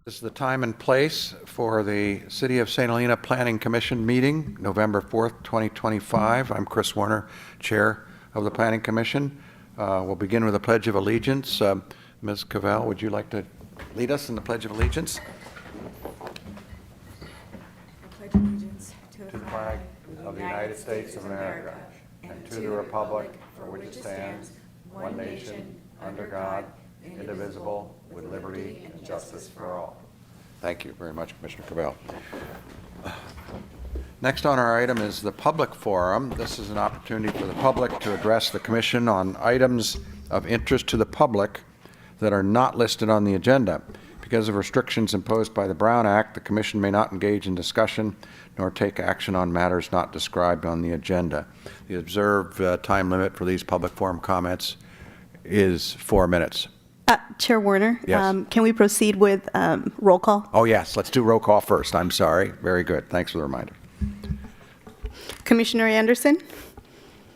This is the time and place for the City of St. Helena Planning Commission meeting, November 4th, 2025. I'm Chris Warner, Chair of the Planning Commission. We'll begin with a Pledge of Allegiance. Ms. Cavell, would you like to lead us in the Pledge of Allegiance? I pledge allegiance to To the flag of the United States of America and to the republic for which it stands, one nation, under God, indivisible, with liberty and justice for all. Thank you very much, Commissioner Cavell. Next on our item is the public forum. This is an opportunity for the public to address the Commission on items of interest to the public that are not listed on the agenda. Because of restrictions imposed by the Brown Act, the Commission may not engage in discussion nor take action on matters not described on the agenda. The observed time limit for these public forum comments is 4 minutes. Chair Warner, Yes. Can we proceed with roll call? Oh, yes, let's do roll call first. I'm sorry. Very good. Thanks for the reminder. Commissioner Anderson?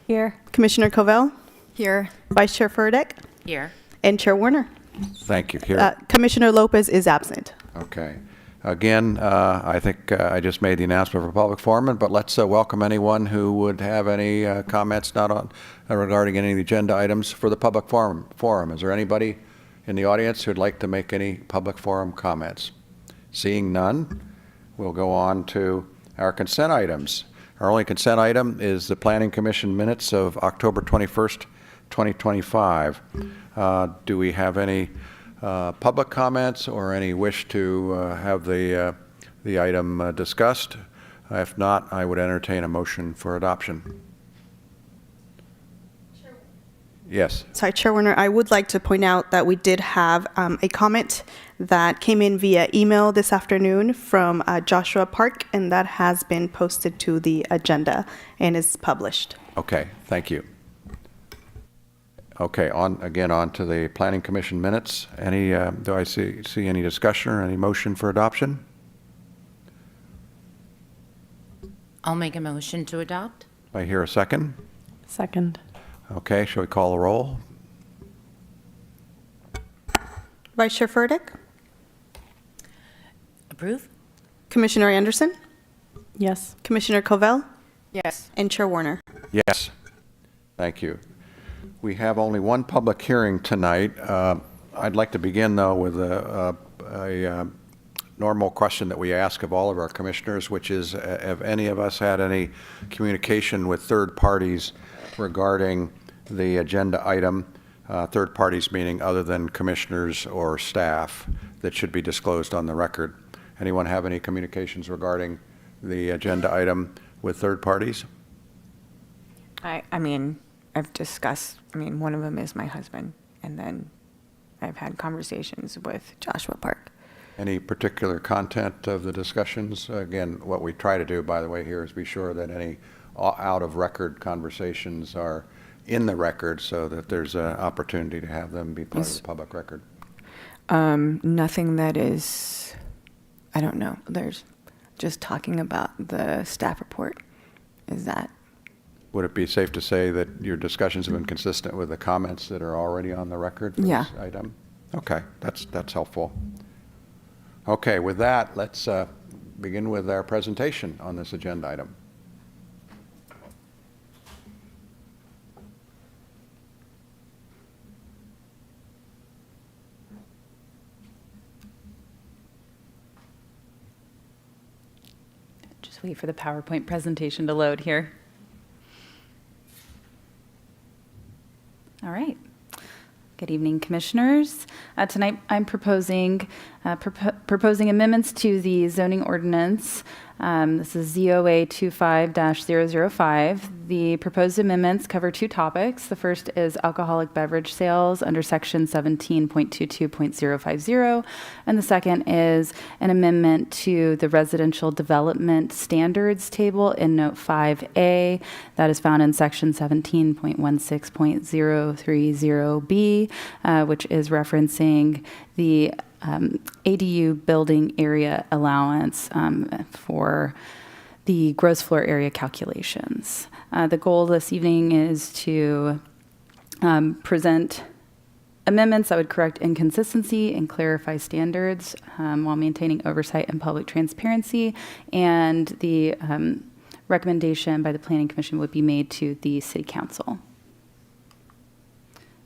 Here. Commissioner Covell? Here. Vice Chair Furtick? Here. And Chair Warner? Thank you. Here. Commissioner Lopez is absent. Okay. Again, I think I just made the announcement for public forum, but let's welcome anyone who would have any comments not on regarding any of the agenda items for the public forum. Is there anybody in the audience who'd like to make any public forum comments? Seeing none, we'll go on to our consent items. Our only consent item is the Planning Commission minutes of October 21st, 2025. Do we have any public comments or any wish to have the item discussed? If not, I would entertain a motion for adoption. Yes. Sorry, Chair Warner, I would like to point out that we did have a comment that came in via email this afternoon from Joshua Park, and that has been posted to the agenda and is published. Okay, thank you. Okay, on to the Planning Commission minutes. Any, do I see any discussion or any motion for adoption? I'll make a motion to adopt. I hear a second. Second. Okay, shall we call the roll? Vice Chair Furtick? Approve? Commissioner Anderson? Yes. Commissioner Covell? Yes. And Chair Warner? Yes. Thank you. We have only one public hearing tonight. I'd like to begin, though, with a normal question that we ask of all of our commissioners, which is, have any of us had any communication with third parties regarding the agenda item, third parties meaning other than commissioners or staff, that should be disclosed on the record? Anyone have any communications regarding the agenda item with third parties? I mean, I've discussed, one of them is my husband, and then I've had conversations with Joshua Park. Any particular content of the discussions? Again, what we try to do, by the way, here is be sure that any out-of-record conversations are in the record so that there's an opportunity to have them be part of the public record. Nothing that is, I don't know, there's just talking about the staff report. Is that? Would it be safe to say that your discussions have been consistent with the comments that are already on the record for Yeah. this item? Okay, that's helpful. Okay, with that, let's begin with our presentation on this agenda item. Just wait for the PowerPoint presentation to load here. All right. Good evening, commissioners. Tonight, I'm proposing amendments to the zoning ordinance. This is ZOA 25-005. The proposed amendments cover two topics. The first is alcoholic beverage sales under section 17.22.050, and the second is an amendment to the residential development standards table in note 5A that is found in section 17.16.030B, which is referencing the ADU building area allowance for the gross floor area calculations. The goal this evening is to present amendments that would correct inconsistency and clarify standards while maintaining oversight and public transparency. And the recommendation by the Planning Commission would be made to the City Council.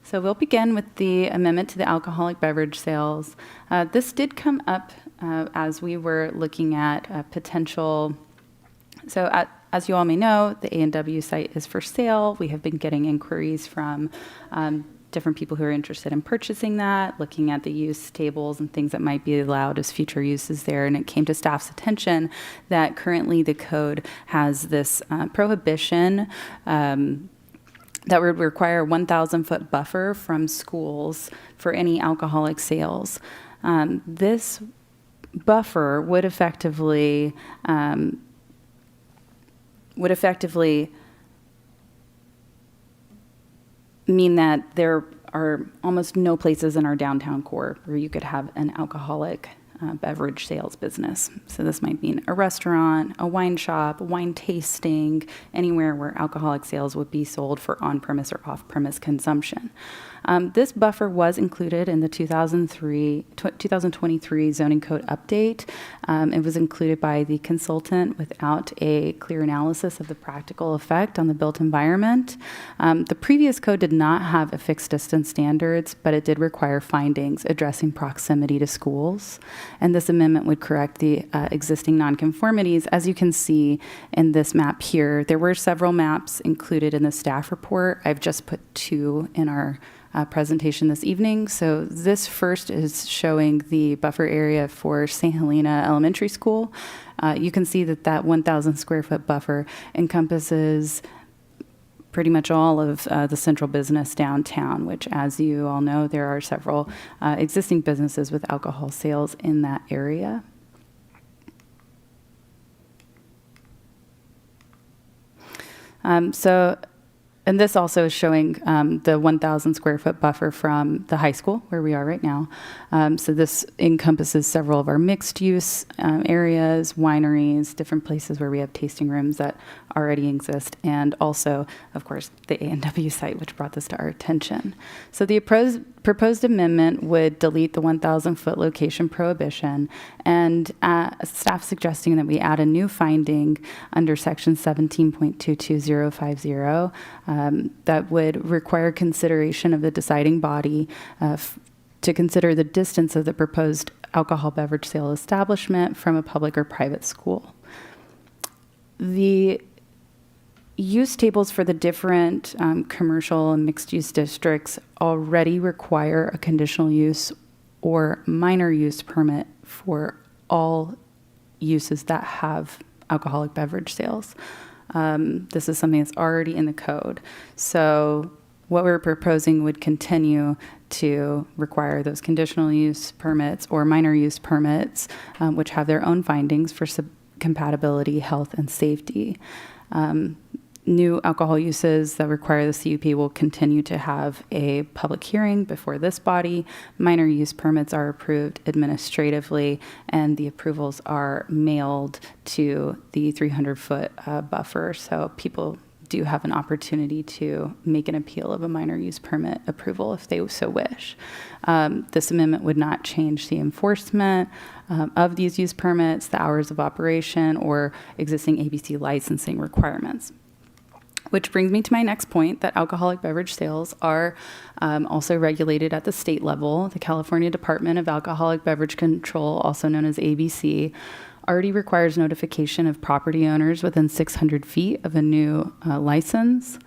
So we'll begin with the amendment to the alcoholic beverage sales. This did come up as we were looking at potential. So as you all may know, the A&W site is for sale. We have been getting inquiries from different people who are interested in purchasing that, looking at the use tables and things that might be allowed as future uses there. And it came to staff's attention that currently the code has this prohibition that would require a 1,000-foot buffer from schools for any alcoholic sales. This buffer would effectively mean that there are almost no places in our downtown core where you could have an alcoholic beverage sales business. So this might mean a restaurant, a wine shop, wine tasting, anywhere where alcoholic sales would be sold for on-premise or off-premise consumption. This buffer was included in the 2023 zoning code update. It was included by the consultant without a clear analysis of the practical effect on the built environment. The previous code did not have a fixed distance standards, but it did require findings addressing proximity to schools. And this amendment would correct the existing nonconformities. As you can see in this map here, there were several maps included in the staff report. I've just put 2 in our presentation this evening. So this first is showing the buffer area for St. Helena Elementary School. You can see that that 1,000 square foot buffer encompasses pretty much all of the central business downtown, which, as you all know, there are several existing businesses with alcohol sales in that area. And this also is showing the 1,000 square foot buffer from the high school where we are right now. So this encompasses several of our mixed use areas, wineries, different places where we have tasting rooms that already exist, and also, of course, the A&W site, which brought this to our attention. So the proposed amendment would delete the 1,000 foot location prohibition, and staff suggesting that we add a new finding under section 17.22050 that would require consideration of the deciding body to consider the distance of the proposed alcohol beverage sale establishment from a public or private school. The use tables for the different commercial and mixed use districts already require a conditional use or minor use permit for all uses that have alcoholic beverage sales. This is something that's already in the code. So what we're proposing would continue to require those conditional use permits or minor use permits, which have their own findings for compatibility, health, and safety. New alcohol uses that require the CUP will continue to have a public hearing before this body. Minor use permits are approved administratively, and the approvals are mailed to the 300-foot buffer. So people do have an opportunity to make an appeal of a minor use permit approval if they so wish. This amendment would not change the enforcement of these use permits, the hours of operation, or existing ABC licensing requirements. Which brings me to my next point, that alcoholic beverage sales are also regulated at the state level. The California Department of Alcoholic Beverage Control, also known as ABC, already requires notification of property owners within 600 feet of a new license.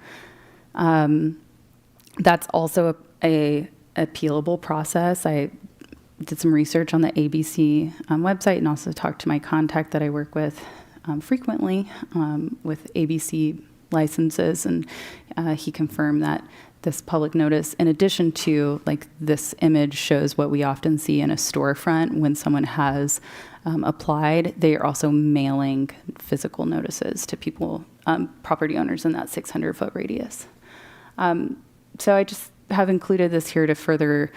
That's also a appealable process. I did some research on the ABC website and also talked to my contact that I work with frequently with ABC licenses, and he confirmed that this public notice, in addition to like this image shows what we often see in a storefront when someone has applied, they are also mailing physical notices to people, property owners in that 600-foot radius. So I just have included this here to further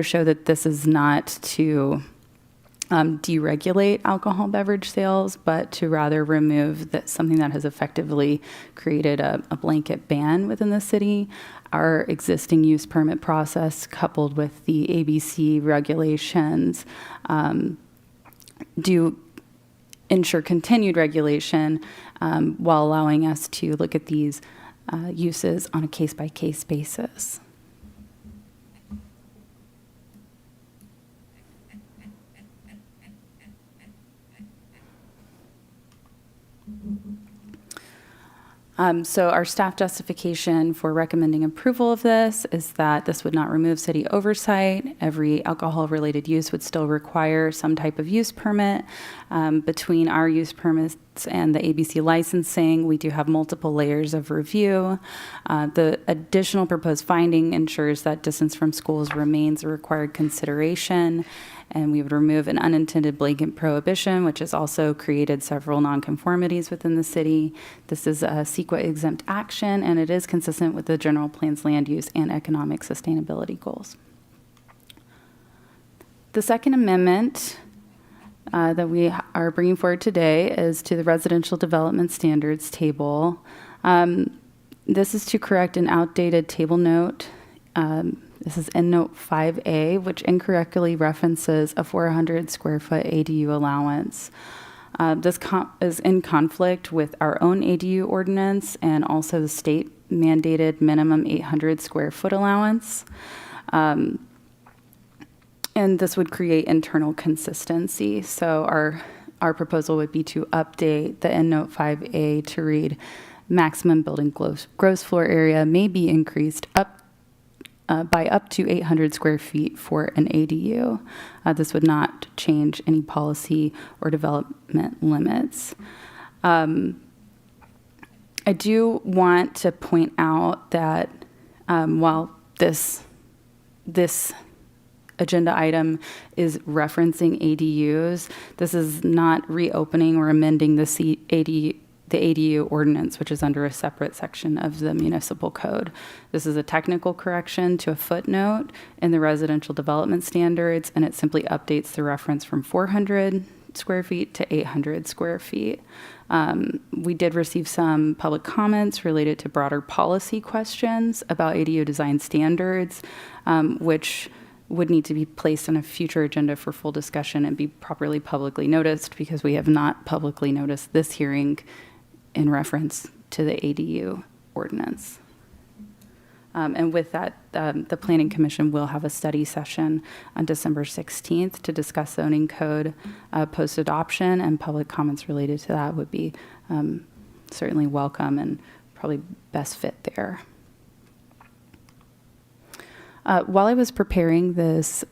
show that this is not to deregulate alcohol beverage sales, but to rather remove something that has effectively created a blanket ban within the city. Our existing use permit process, coupled with the ABC regulations, do ensure continued regulation while allowing us to look at these uses on a case-by-case basis. So our staff justification for recommending approval of this is that this would not remove city oversight. Every alcohol-related use would still require some type of use permit. Between our use permits and the ABC licensing, we do have multiple layers of review. The additional proposed finding ensures that distance from schools remains a required consideration, and we would remove an unintended blanket prohibition, which has also created several nonconformities within the city. This is a CEQA exempt action, and it is consistent with the general plan's land use and economic sustainability goals. The second amendment that we are bringing forward today is to the residential development standards table. This is to correct an outdated table note. This is in Note 5A, which incorrectly references a 400 square foot ADU allowance. This is in conflict with our own ADU ordinance and also the state mandated minimum 800 square foot allowance. And this would create internal consistency. So our proposal would be to update the end Note 5A to read maximum building gross floor area may be increased by up to 800 square feet for an ADU. This would not change any policy or development limits. I do want to point out that while this agenda item is referencing ADUs, this is not reopening or amending the ADU ordinance, which is under a separate section of the municipal code. This is a technical correction to a footnote in the residential development standards, and it simply updates the reference from 400 square feet to 800 square feet. We did receive some public comments related to broader policy questions about ADU design standards, which would need to be placed on a future agenda for full discussion and be properly publicly noticed, because we have not publicly noticed this hearing in reference to the ADU ordinance. And with that, the Planning Commission will have a study session on December 16th to discuss zoning code post-adoption, and public comments related to that would be certainly welcome and probably best fit there. While I was preparing this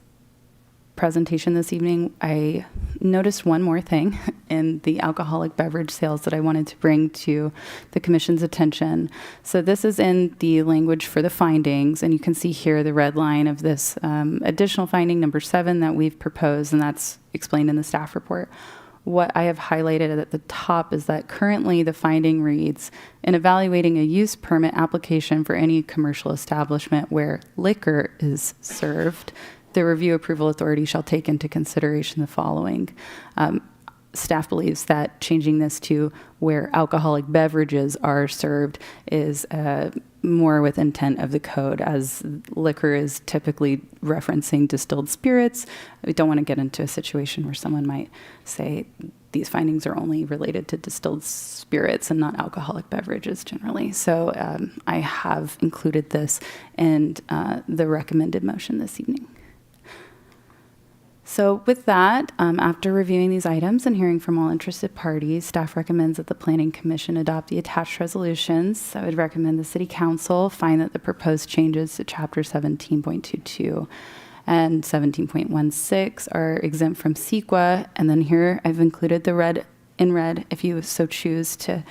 presentation this evening, I noticed one more thing in the alcoholic beverage sales that I wanted to bring to the Commission's attention. So this is in the language for the findings, and you can see here the red line of this additional finding, number 7, that we've proposed, and that's explained in the staff report. What I have highlighted at the top is that currently the finding reads, in evaluating a use permit application for any commercial establishment where liquor is served, the review approval authority shall take into consideration the following. Staff believes that changing this to where alcoholic beverages are served is more with intent of the code, as liquor is typically referencing distilled spirits. We don't want to get into a situation where someone might say these findings are only related to distilled spirits and not alcoholic beverages generally. So I have included this in the recommended motion this evening. So with that, after reviewing these items and hearing from all interested parties, staff recommends that the Planning Commission adopt the attached resolutions. I would recommend the City Council find that the proposed changes to Chapter 17.22 and 17.16 are exempt from CEQA. And then here I've included the red if you so choose to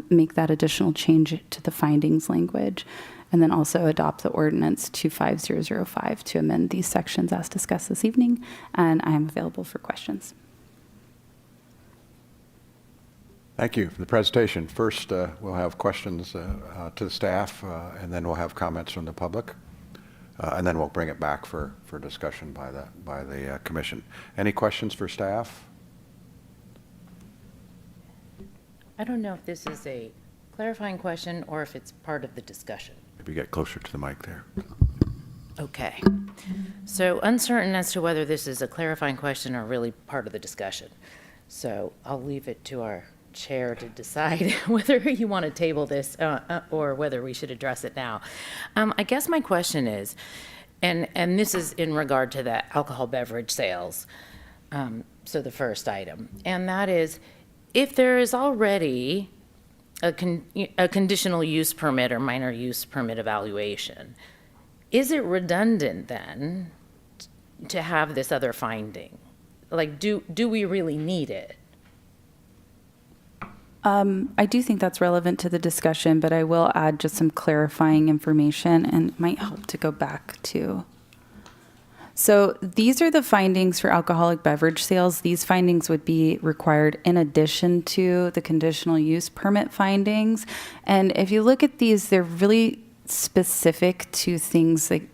make that additional change to the findings language. And then also adopt the ordinance 25005 to amend these sections as discussed this evening. And I am available for questions. Thank you for the presentation. First, we'll have questions to the staff, and then we'll have comments from the public. and then we'll bring it back for discussion by the commission. Any questions for staff? I don't know if this is a clarifying question or if it's part of the discussion. Maybe get closer to the mic there. Okay. So uncertain as to whether this is a clarifying question or really part of the discussion. So I'll leave it to our chair to decide whether you want to table this or whether we should address it now. I guess my question is, and this is in regard to the alcohol beverage sales, so the first item, and that is, if there is already a conditional use permit or minor use permit evaluation, is it redundant then to have this other finding? Like, do we really need it? I do think that's relevant to the discussion, but I will add just some clarifying information, and it might help to go back to. So these are the findings for alcoholic beverage sales. These findings would be required in addition to the conditional use permit findings. And if you look at these, they're really specific to things like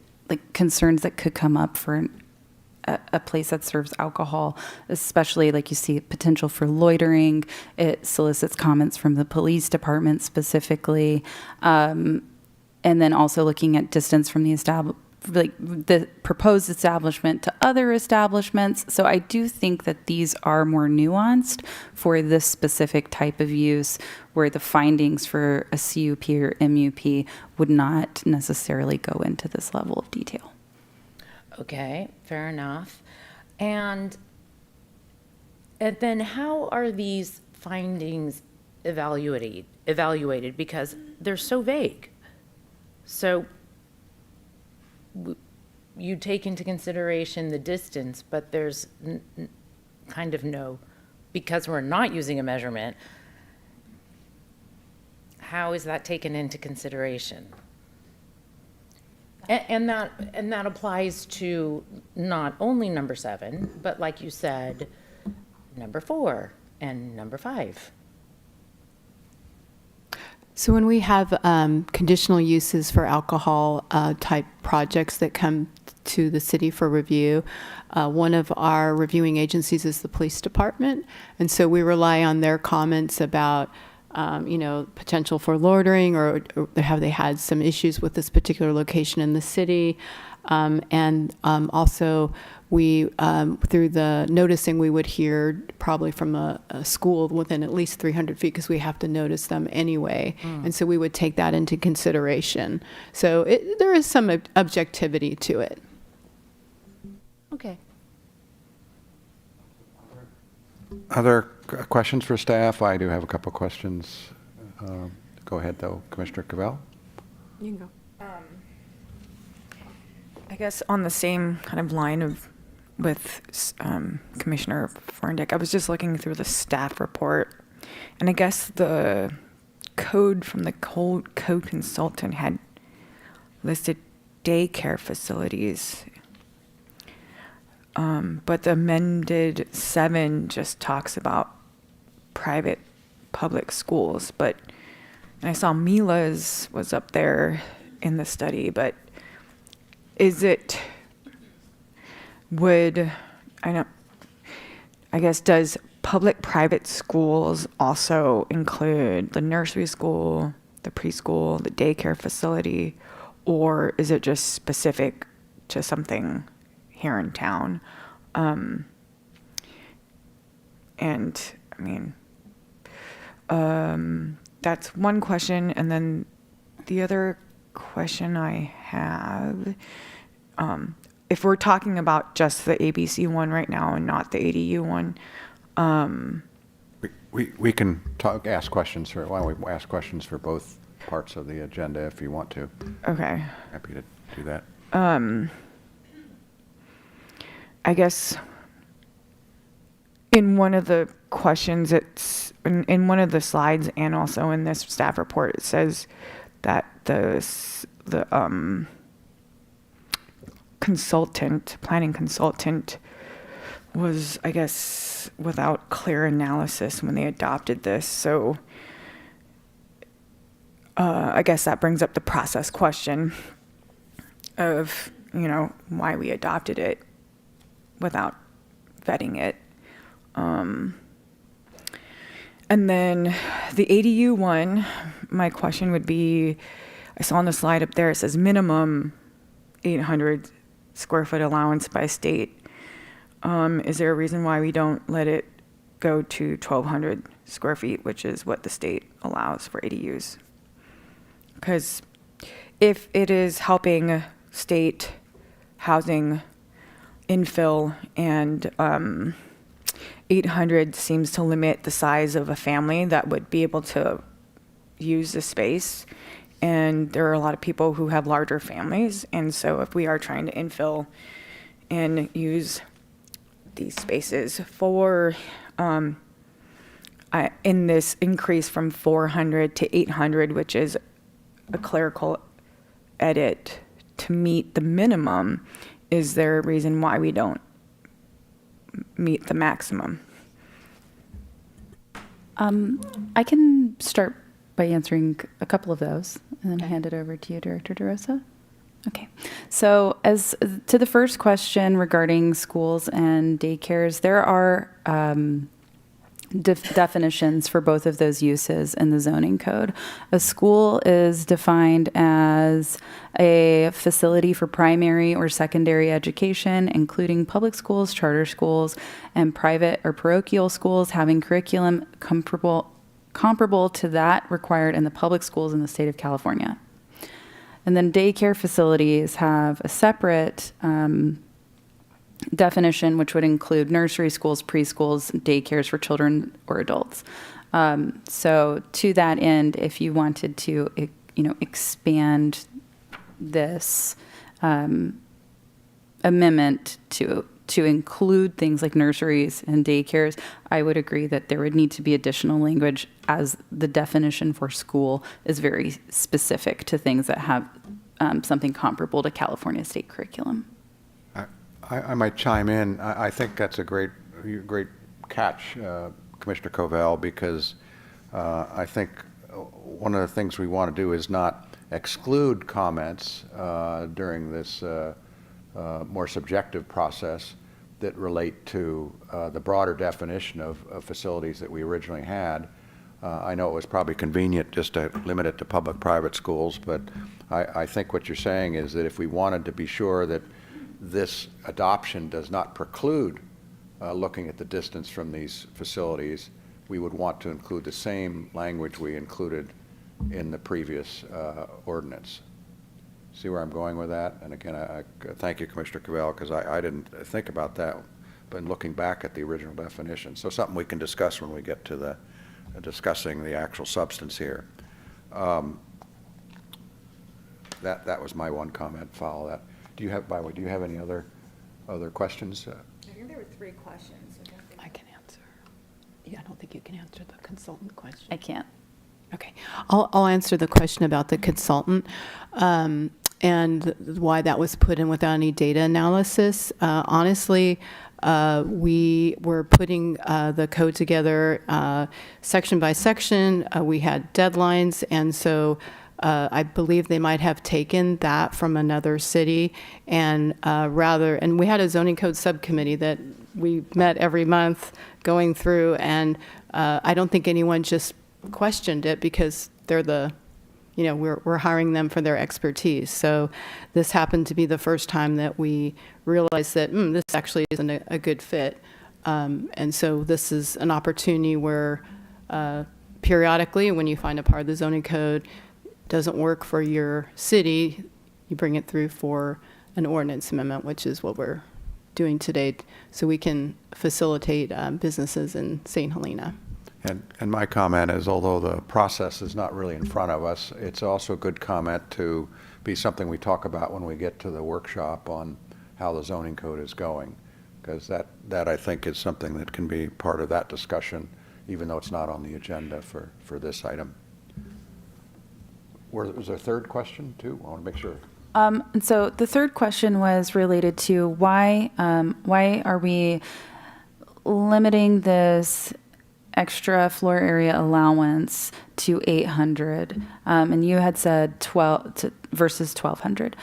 concerns that could come up for a place that serves alcohol, especially like you see potential for loitering. It solicits comments from the police department specifically. And then also looking at distance from the proposed establishment to other establishments. So I do think that these are more nuanced for this specific type of use, where the findings for a CUP or MUP would not necessarily go into this level of detail. Okay, fair enough. And then how are these findings evaluated? Because they're so vague. So you take into consideration the distance, but there's kind of no, because we're not using a measurement, how is that taken into consideration? And that applies to not only number 7, but like you said, number 4 and number 5. So when we have conditional uses for alcohol type projects that come to the city for review, one of our reviewing agencies is the police department. And so we rely on their comments about potential for loitering, or have they had some issues with this particular location in the city. And also, we, through the noticing, we would hear probably from a school within at least 300 feet, because we have to notice them anyway. And so we would take that into consideration. So there is some objectivity to it. Okay. Other questions for staff? I do have a couple of questions. Go ahead, though, Commissioner Cavell. You can go. I guess on the same kind of line with Commissioner Forndick, I was just looking through the staff report, and I guess the code from the code consultant had listed daycare facilities. But the amended 7 just talks about private public schools. And I saw Mila's was up there in the study, but does public-private schools also include the nursery school, the preschool, the daycare facility, or is it just specific to something here in town? That's one question. And then the other question I have, if we're talking about just the ABC one right now and not the ADU one, We can ask questions for, why don't we ask questions for both parts of the agenda if you want to. okay. Happy to do that. I guess in one of the questions, it's in one of the slides and also in this staff report, it says that the planning consultant was, I guess, without clear analysis when they adopted this. So I guess that brings up the process question. of, you know, why we adopted it without vetting it. And then the ADU one, my question would be, I saw on the slide up there, it says minimum 800 square foot allowance by state. Is there a reason why we don't let it go to 1,200 square feet, which is what the state allows for ADUs? Because if it is helping state housing infill and 800 seems to limit the size of a family that would be able to use the space. And there are a lot of people who have larger families. And so if we are trying to infill and use these spaces for, in this increase from 400 to 800, which is a clerical edit to meet the minimum, is there a reason why we don't meet the maximum? I can start by answering a couple of those and then hand it over to you, Director DeRosa. Okay. So as to the first question regarding schools and daycares, there are definitions for both of those uses in the zoning code. A school is defined as a facility for primary or secondary education, including public schools, charter schools, and private or parochial schools having curriculum comparable to that required in the public schools in the state of California. And then daycare facilities have a separate definition, which would include nursery schools, preschools, daycares for children or adults. So to that end, if you wanted to, expand this amendment to include things like nurseries and daycares, I would agree that there would need to be additional language, as the definition for school is very specific to things that have something comparable to California state curriculum. I might chime in. I think that's a great catch, Commissioner Covell, because I think one of the things we want to do is not exclude comments during this more subjective process that relate to the broader definition of facilities that we originally had. I know it was probably convenient just to limit it to public-private schools, but I think what you're saying is that if we wanted to be sure that this adoption does not preclude looking at the distance from these facilities, we would want to include the same language we included in the previous ordinance. See where I'm going with that? And again, I thank you, Commissioner Covell, because I didn't think about that, but looking back at the original definition. So something we can discuss when we get to the discussing the actual substance here. That was my one comment. Follow that. Do you have, by the way, do you have any other questions? I think there were 3 questions. I can answer. Yeah, I don't think you can answer the consultant question. I can't. Okay, I'll answer the question about the consultant and why that was put in without any data analysis. Honestly, we were putting the code together section by section. We had deadlines, and so I believe they might have taken that from another city, and and we had a zoning code subcommittee that we met every month going through, and I don't think anyone just questioned it because they're we're hiring them for their expertise. So this happened to be the first time that we realized that this actually isn't a good fit. And so this is an opportunity where periodically, when you find a part of the zoning code doesn't work for your city, you bring it through for an ordinance amendment, which is what we're doing today, so we can facilitate businesses in St. Helena. And my comment is, although the process is not really in front of us, it's also a good comment to be something we talk about when we get to the workshop on how the zoning code is going, because that I think is something that can be part of that discussion, even though it's not on the agenda for this item. Was there a third question too? I want to make sure. And so the third question was related to why are we limiting this extra floor area allowance to 800? And you had said versus 1,200.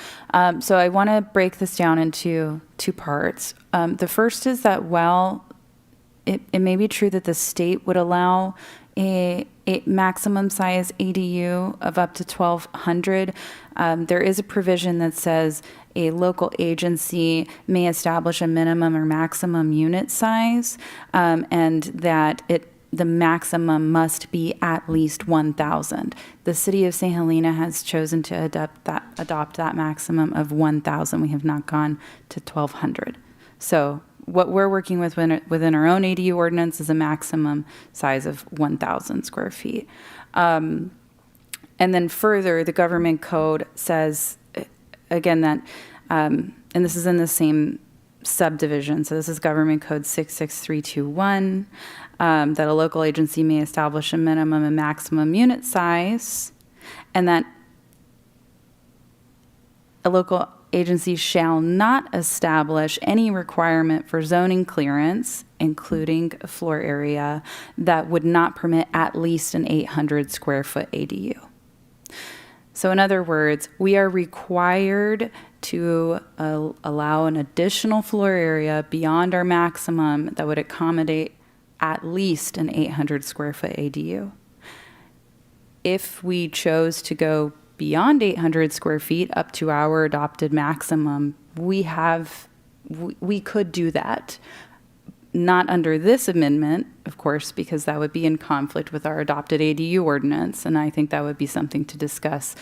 So I want to break this down into two parts. The first is that while it may be true that the state would allow a maximum size ADU of up to 1,200, there is a provision that says a local agency may establish a minimum or maximum unit size, and that the maximum must be at least 1,000. The city of St. Helena has chosen to adopt that maximum of 1,000. We have not gone to 1,200. So what we're working with within our own ADU ordinance is a maximum size of 1,000 square feet. And then further, the government code says, again, that, and this is in the same subdivision, so this is Government Code 66321, that a local agency may establish a minimum and maximum unit size, and that a local agency shall not establish any requirement for zoning clearance, including a floor area, that would not permit at least an 800 square foot ADU. So in other words, we are required to allow an additional floor area beyond our maximum that would accommodate at least an 800 square foot ADU. If we chose to go beyond 800 square feet up to our adopted maximum, we could do that. Not under this amendment, of course, because that would be in conflict with our adopted ADU ordinance, and I think that would be something to discuss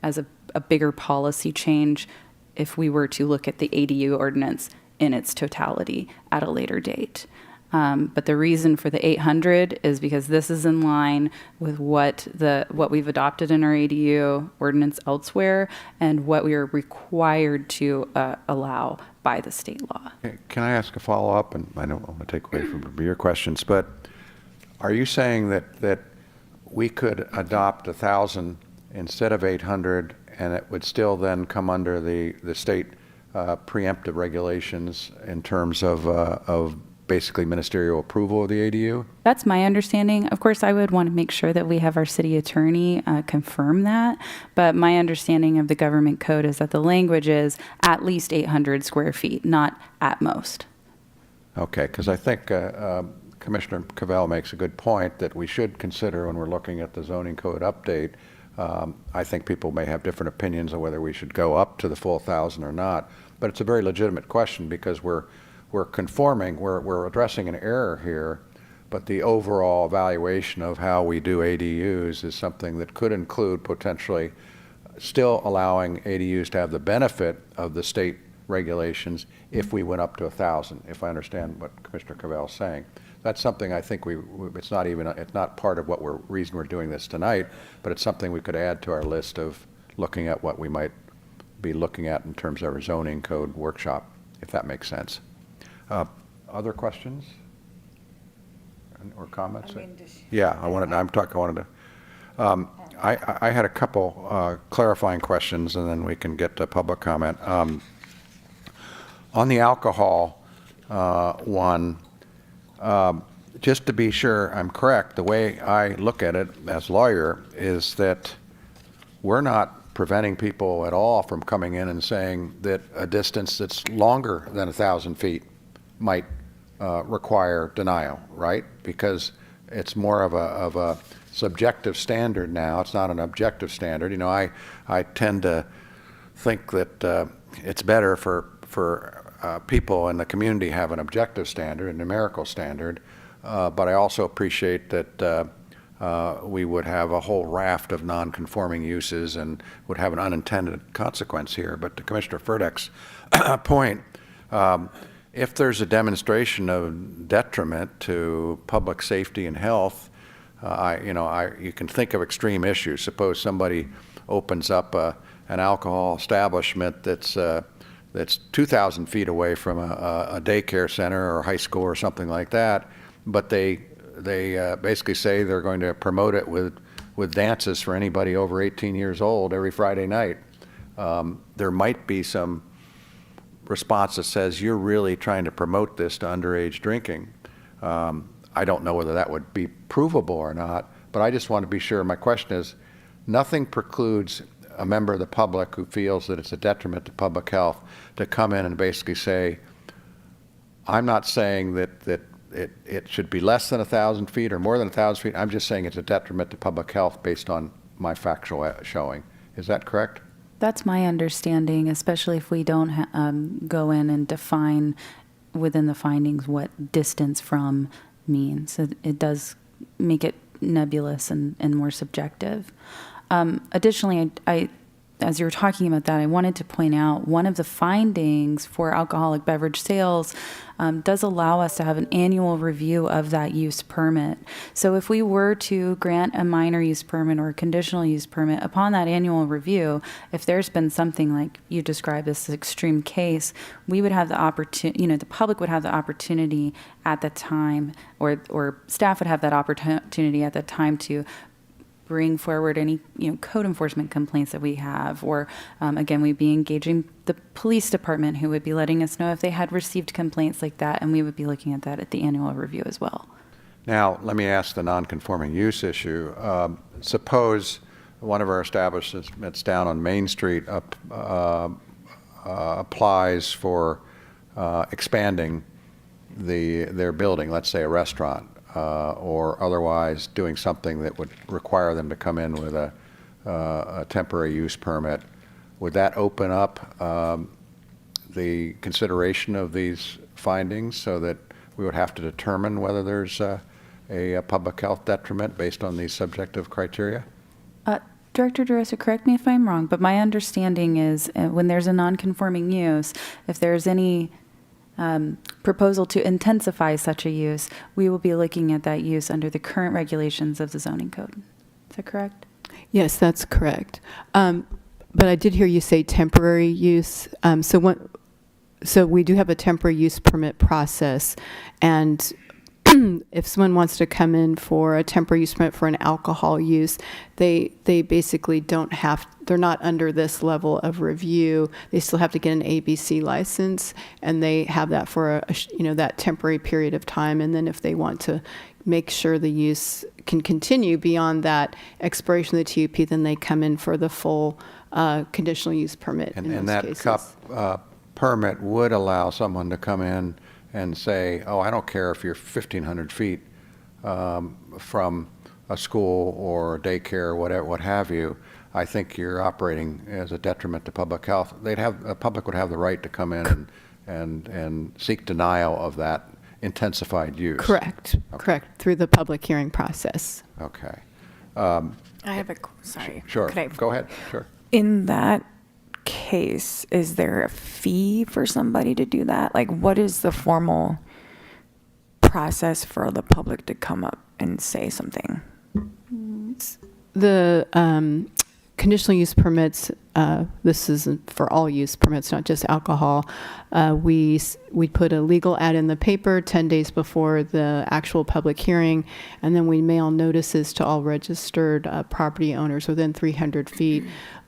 as a bigger policy change if we were to look at the ADU ordinance in its totality at a later date. But the reason for the 800 is because this is in line with what we've adopted in our ADU ordinance elsewhere and what we are required to allow by the state law. Can I ask a follow-up? And I don't want to take away from your questions, but are you saying that we could adopt 1,000 instead of 800, and it would still then come under the state preemptive regulations in terms of basically ministerial approval of the ADU? That's my understanding. Of course, I would want to make sure that we have our city attorney confirm that. But my understanding of the government code is that the language is at least 800 square feet, not at most. Okay, because I think Commissioner Cavell makes a good point that we should consider when we're looking at the zoning code update. I think people may have different opinions on whether we should go up to the full 1,000 or not. But it's a very legitimate question because we're conforming, we're addressing an error here, but the overall evaluation of how we do ADUs is something that could include potentially still allowing ADUs to have the benefit of the state regulations if we went up to 1,000, if I understand what Commissioner Cavell is saying. That's something I think it's not part of reason we're doing this tonight, but it's something we could add to our list of looking at what we might be looking at in terms of our zoning code workshop, if that makes sense. Other questions or comments? Yeah, I had a couple clarifying questions, and then we can get to public comment. On the alcohol one, just to be sure I'm correct, the way I look at it as lawyer is that we're not preventing people at all from coming in and saying that a distance that's longer than 1,000 feet might require denial, right? Because it's more of a subjective standard now. It's not an objective standard. You know, I tend to think that it's better for people in the community have an objective standard, a numerical standard, but I also appreciate that we would have a whole raft of non-conforming uses and would have an unintended consequence here. But to Commissioner Furtick's point, if there's a demonstration of detriment to public safety and health, you can think of extreme issues. Suppose somebody opens up an alcohol establishment that's 2,000 feet away from a daycare center or high school or something like that, but they basically say they're going to promote it with dances for anybody over 18 years old every Friday night. There might be some response that says you're really trying to promote this to underage drinking. I don't know whether that would be provable or not, but I just want to be sure. My question is, nothing precludes a member of the public who feels that it's a detriment to public health to come in and basically say, I'm not saying that it should be less than 1,000 feet or more than 1,000 feet. I'm just saying it's a detriment to public health based on my factual showing. Is that correct? That's my understanding, especially if we don't go in and define within the findings what distance from means. It does make it nebulous and more subjective. Additionally, as you were talking about that, I wanted to point out one of the findings for alcoholic beverage sales does allow us to have an annual review of that use permit. So if we were to grant a minor use permit or a conditional use permit, upon that annual review, if there's been something like you described this extreme case, we would have the opportunity, the public would have the opportunity at the time, or staff would have that opportunity at the time to bring forward any code enforcement complaints that we have, or again, we'd be engaging the police department, who would be letting us know if they had received complaints like that, and we would be looking at that at the annual review as well. Now, let me ask the non-conforming use issue. Suppose one of our establishments down on Main Street applies for expanding their building, let's say a restaurant, or otherwise doing something that would require them to come in with a temporary use permit. Would that open up the consideration of these findings so that we would have to determine whether there's a public health detriment based on these subjective criteria? Director DeRosa, correct me if I'm wrong, but my understanding is when there's a non-conforming use, if there's any proposal to intensify such a use, we will be looking at that use under the current regulations of the zoning code. Is that correct? Yes, that's correct. But I did hear you say temporary use. So we do have a temporary use permit process, and if someone wants to come in for a temporary use permit for an alcohol use, they basically they're not under this level of review. They still have to get an ABC license, and they have that for that temporary period of time. And then if they want to make sure the use can continue beyond that expiration of the TUP, then they come in for the full conditional use permit. And that cup permit would allow someone to come in and say, oh, I don't care if you're 1,500 feet from a school or a daycare or whatever, what have you. I think you're operating as a detriment to public health. The public would have the right to come in and seek denial of that intensified use. Correct. Okay. Correct. Through the public hearing process. Okay. I have sorry. Sure. Could I, Go ahead. Sure. in that case, is there a fee for somebody to do that? Like, what is the formal process for the public to come up and say something? The conditional use permits, this is for all use permits, not just alcohol. We put a legal ad in the paper 10 days before the actual public hearing, and then we mail notices to all registered property owners within 300 feet,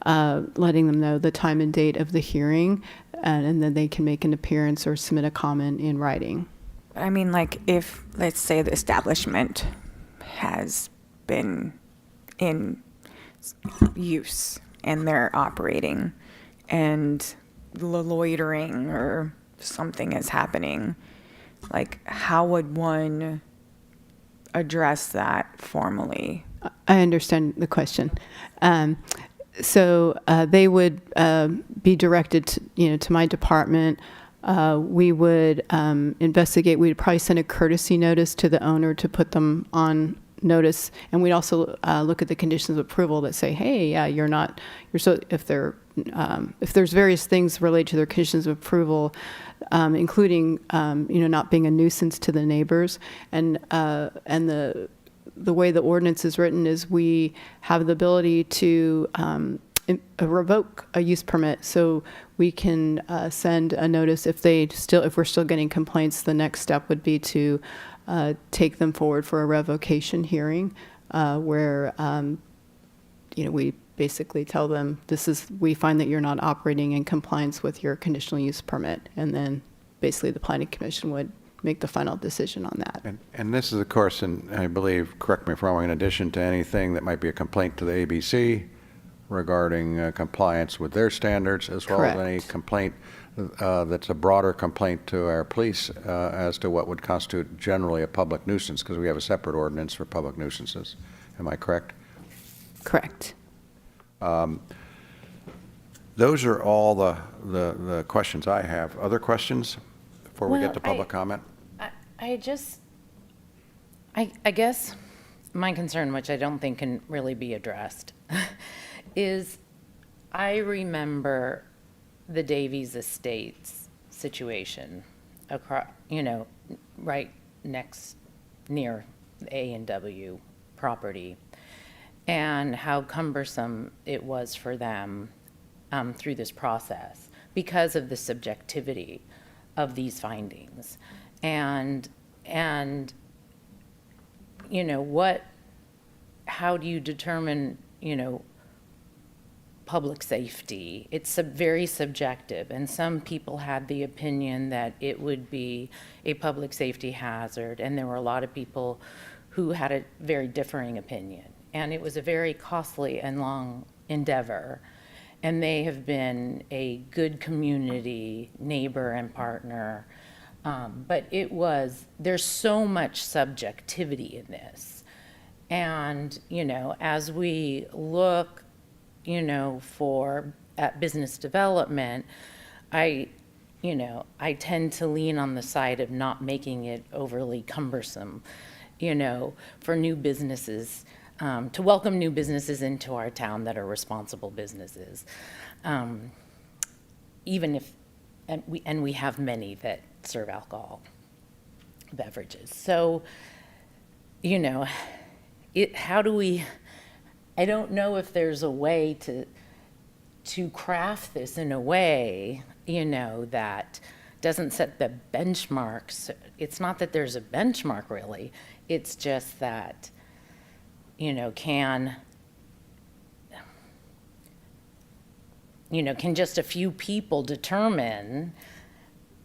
letting them know the time and date of the hearing, and then they can make an appearance or submit a comment in writing. I mean, like, if, let's say, the establishment has been in use and they're operating and loitering or something is happening, like, how would one address that formally? I understand the question. So they would be directed to my department. We would investigate. We'd probably send a courtesy notice to the owner to put them on notice, and we'd also look at the conditions of approval that say, hey, yeah, if there's various things related to their conditions of approval, including not being a nuisance to the neighbors, and the way the ordinance is written is we have the ability to revoke a use permit. So we can send a notice if we're still getting complaints. The next step would be to take them forward for a revocation hearing, where we basically tell them we find that you're not operating in compliance with your conditional use permit, and then basically the planning commission would make the final decision on that. And this is, of course, and I believe, correct me if I'm wrong, in addition to anything that might be a complaint to the ABC, regarding compliance with their standards, as well as any Correct. complaint that's a broader complaint to our police as to what would constitute generally a public nuisance, because we have a separate ordinance for public nuisances. Am I correct? Correct. Those are all the questions I have. Other questions before we Well, get to public comment? I guess my concern, which I don't think can really be addressed, is I remember the Davies Estates situation across, right near the A&W property, and how cumbersome it was for them through this process because of the subjectivity of these findings. And how do you determine, public safety? It's very subjective, and some people had the opinion that it would be a public safety hazard, and there were a lot of people who had a very differing opinion. And it was a very costly and long endeavor, and they have been a good community neighbor and partner. But there's so much subjectivity in this. And, as we look, at business development, I tend to lean on the side of not making it overly cumbersome, for new businesses, to welcome new businesses into our town that are responsible businesses. Even if, and we have many that serve alcohol beverages. So, I don't know if there's a way to craft this in a way, that doesn't set the benchmarks. It's not that there's a benchmark really, it's just that, can just a few people determine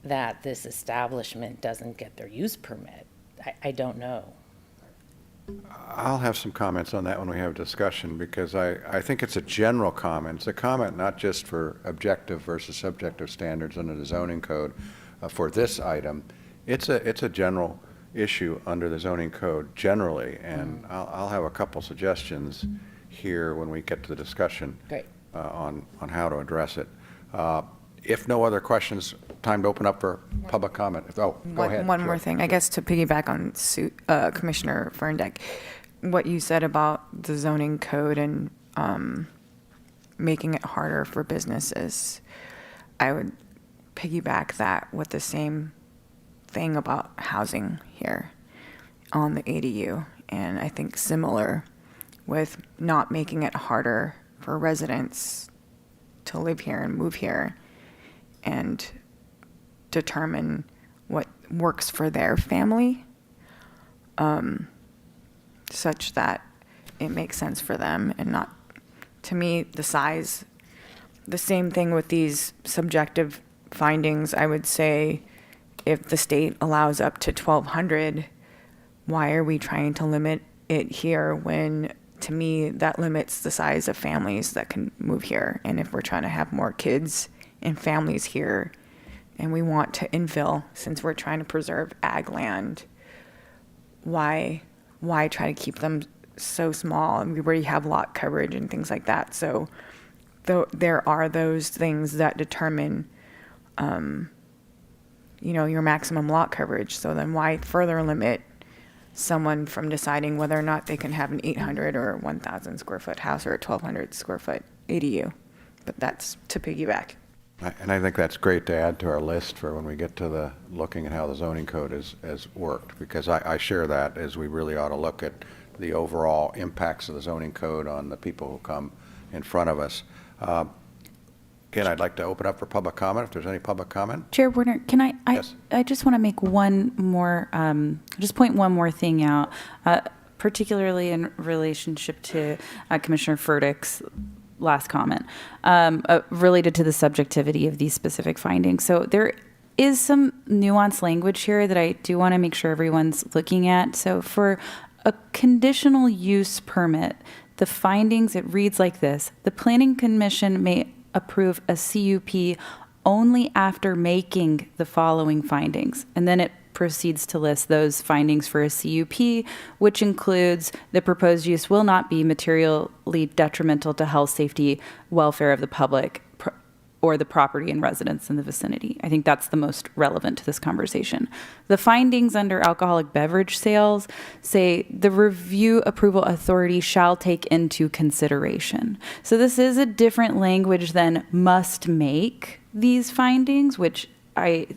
that this establishment doesn't get their use permit? I don't know. I'll have some comments on that when we have a discussion, because I think it's a general comment. It's a comment not just for objective versus subjective standards under the zoning code for this item. It's a general issue under the zoning code generally, and I'll have a couple suggestions here when we get to the discussion. Great. On how to address it. If no other questions, time to open up for public comment. Go ahead. One Sure. more thing, I guess, to piggyback on Commissioner Ferndeck, what you said about the zoning code and making it harder for businesses. I would piggyback that with the same thing about housing here on the ADU. And I think similar with not making it harder for residents to live here and move here and determine what works for their family, such that it makes sense for them and not, to me, the size. The same thing with these subjective findings. I would say if the state allows up to 1,200, why are we trying to limit it here when, to me, that limits the size of families that can move here? And if we're trying to have more kids and families here, and we want to infill, since we're trying to preserve ag land, why try to keep them so small? And we already have lot coverage and things like that. So there are those things that determine, your maximum lot coverage. So then why further limit someone from deciding whether or not they can have an 800 or 1,000 square foot house or a 1,200 square foot ADU? But that's to piggyback. And I think that's great to add to our list for when we get to the looking at how the zoning code has worked, because I share that as we really ought to look at the overall impacts of the zoning code on the people who come in front of us. Again, I'd like to open up for public comment, if there's any public comment. Chair Warner, can I Yes. I just want to make one more, just point one more thing out, particularly in relationship to Commissioner Furtick's last comment, related to the subjectivity of these specific findings. So there is some nuanced language here that I do want to make sure everyone's looking at. So for a conditional use permit The findings, it reads like this: the Planning Commission may approve a CUP only after making the following findings. And then it proceeds to list those findings for a CUP, which includes the proposed use will not be materially detrimental to health, safety, welfare of the public, or the property and residents in the vicinity. I think that's the most relevant to this conversation. The findings under alcoholic beverage sales say the review approval authority shall take into consideration. So this is a different language than must make these findings, which I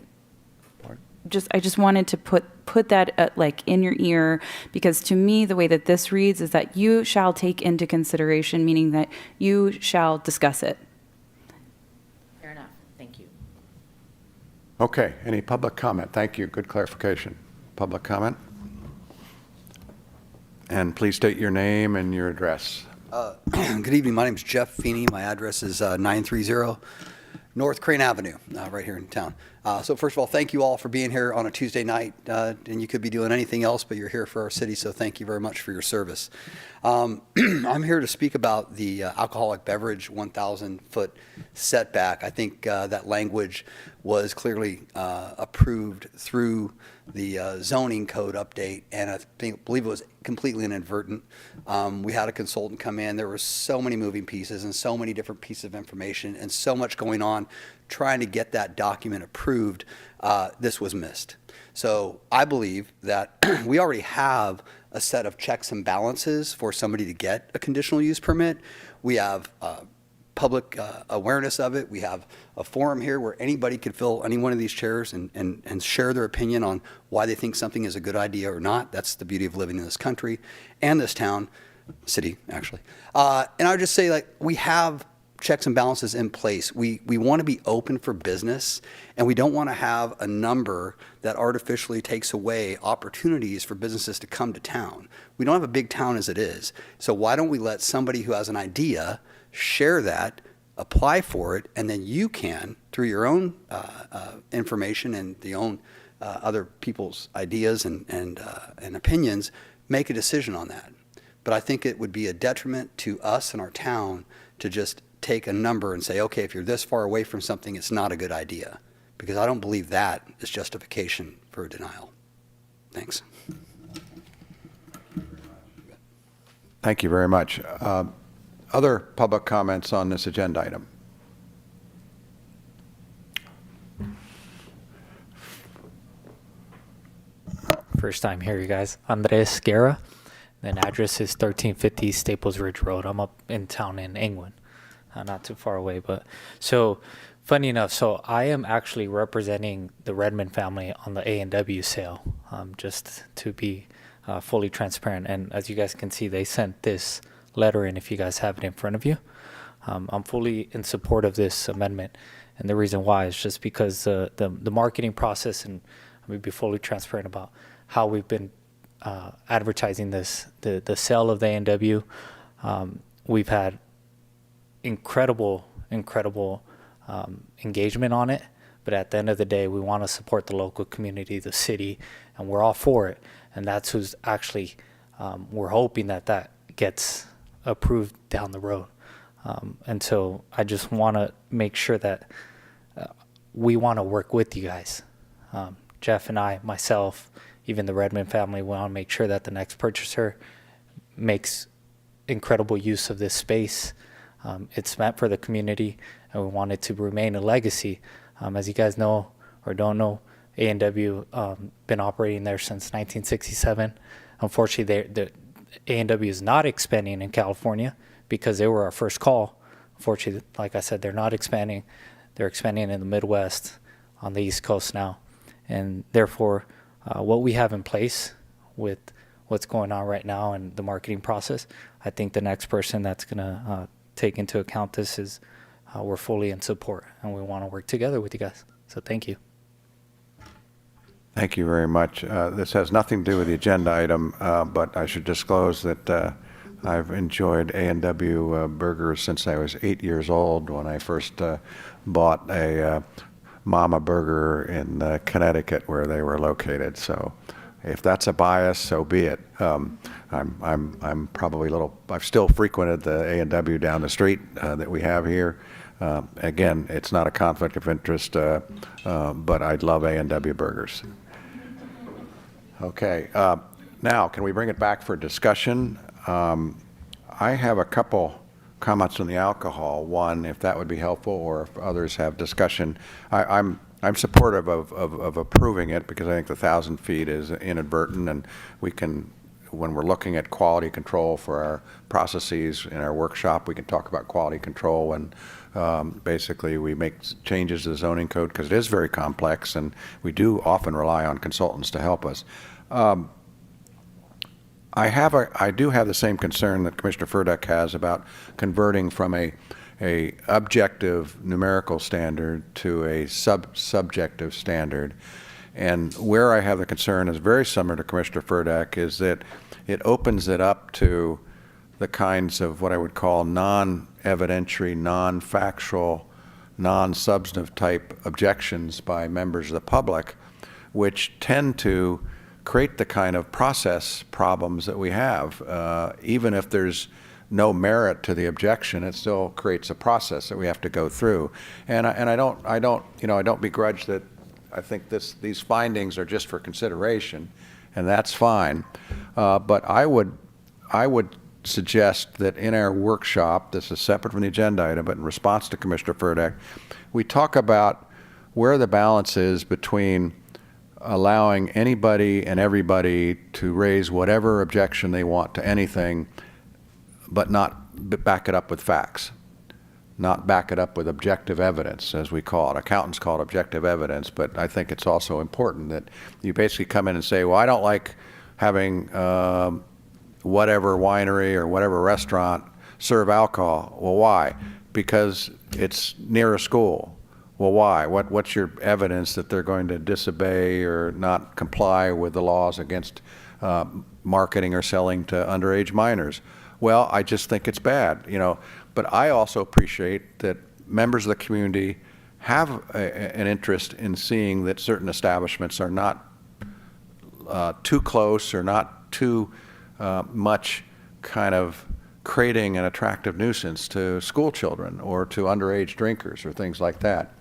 just wanted to put that like in your ear, because to me the way that this reads is that you shall take into consideration, meaning that you shall discuss it. Fair enough. Thank you. Okay, any public comment? Thank you, good clarification. Public comment? And please state your name and your address. Good evening. My name is Jeff Feeney. My address is 930 North Crane Avenue, right here in town. So first of all, thank you all for being here on a Tuesday night. And you could be doing anything else, but you're here for our city, so thank you very much for your service. I'm here to speak about the alcoholic beverage 1,000-foot setback. I think that language was clearly approved through the zoning code update, and I believe it was completely inadvertent. We had a consultant come in. There were so many moving pieces and so many different pieces of information and so much going on trying to get that document approved. This was missed. So I believe that we already have a set of checks and balances for somebody to get a conditional use permit. We have public awareness of it. We have a forum here where anybody could fill any one of these chairs and share their opinion on why they think something is a good idea or not. That's the beauty of living in this country and this town, city, actually. And I would just say, like, we have checks and balances in place. We want to be open for business, and we don't want to have a number that artificially takes away opportunities for businesses to come to town. We don't have a big town as it is. So why don't we let somebody who has an idea share that, apply for it, and then you can, through your own information and the own other people's ideas and opinions, make a decision on that. But I think it would be a detriment to us and our town to just take a number and say, okay, if you're this far away from something, it's not a good idea. Because I don't believe that is justification for a denial. Thanks. Thank you very much. Other public comments on this agenda item? First time here, you guys. Andres Guerra. Then address is 1350 Staples Ridge Road. I'm up in town in England, not too far away. But so, funny enough, so I am actually representing the Redmond family on the A&W sale, just to be fully transparent. And as you guys can see, they sent this letter in, if you guys have it in front of you. I'm fully in support of this amendment, and the reason why is just because the marketing process, and I'm going to be fully transparent about how we've been advertising this, the sale of the A&W. We've had incredible engagement on it, but at the end of the day, we want to support the local community, the city, and we're all for it. And that's who's actually, we're hoping that gets approved down the road. And so I just want to make sure that we want to work with you guys. Jeff and I, myself, even the Redmond family, want to make sure that the next purchaser makes incredible use of this space. It's meant for the community, and we want it to remain a legacy. As you guys know or don't know, A&W been operating there since 1967. Unfortunately, the A&W is not expanding in California because they were our first call. Unfortunately, like I said, they're not expanding. They're expanding in the Midwest, on the East Coast now. And therefore, what we have in place with what's going on right now and the marketing process, I think the next person that's going to take into account this is we're fully in support, and we want to work together with you guys. So thank you. Thank you very much. This has nothing to do with the agenda item, but I should disclose that I've enjoyed A&W burgers since I was 8 years old, when I first bought a Mama Burger in Connecticut, where they were located. So If that's a bias, so be it. I'm probably a little. I've still frequented the A&W down the street that we have here. Again, it's not a conflict of interest, but I'd love A&W burgers. Okay. Now, can we bring it back for discussion? I have a couple comments on the alcohol. One, if that would be helpful, or if others have discussion. I'm supportive of approving it because I think the 1,000 feet is inadvertent, and we can, when we're looking at quality control for our processes in our workshop, we can talk about quality control when basically we make changes to the zoning code because it is very complex, and we do often rely on consultants to help us. I do have the same concern that Commissioner Furdak has about converting from a objective numerical standard to a subjective standard. And where I have the concern is very similar to Commissioner Furdak, is that it opens it up to the kinds of what I would call non-evidentiary, non-factual, non-substantive type objections by members of the public, which tend to create the kind of process problems that we have. Even if there's no merit to the objection, it still creates a process that we have to go through. And I don't begrudge that. I think these findings are just for consideration, and that's fine. But I would suggest that in our workshop, this is separate from the agenda item, but in response to Commissioner Furdak, we talk about where the balance is between allowing anybody and everybody to raise whatever objection they want to anything, but not back it up with facts, not back it up with objective evidence, as we call it. Accountants call it objective evidence, but I think it's also important that you basically come in and say, well, I don't like having whatever winery or whatever restaurant serve alcohol. Well, why? Because it's near a school. Well, why? What's your evidence that they're going to disobey or not comply with the laws against marketing or selling to underage minors? Well, I just think it's bad, But I also appreciate that members of the community have an interest in seeing that certain establishments are not too close or not too much kind of creating an attractive nuisance to school children or to underage drinkers or things like that.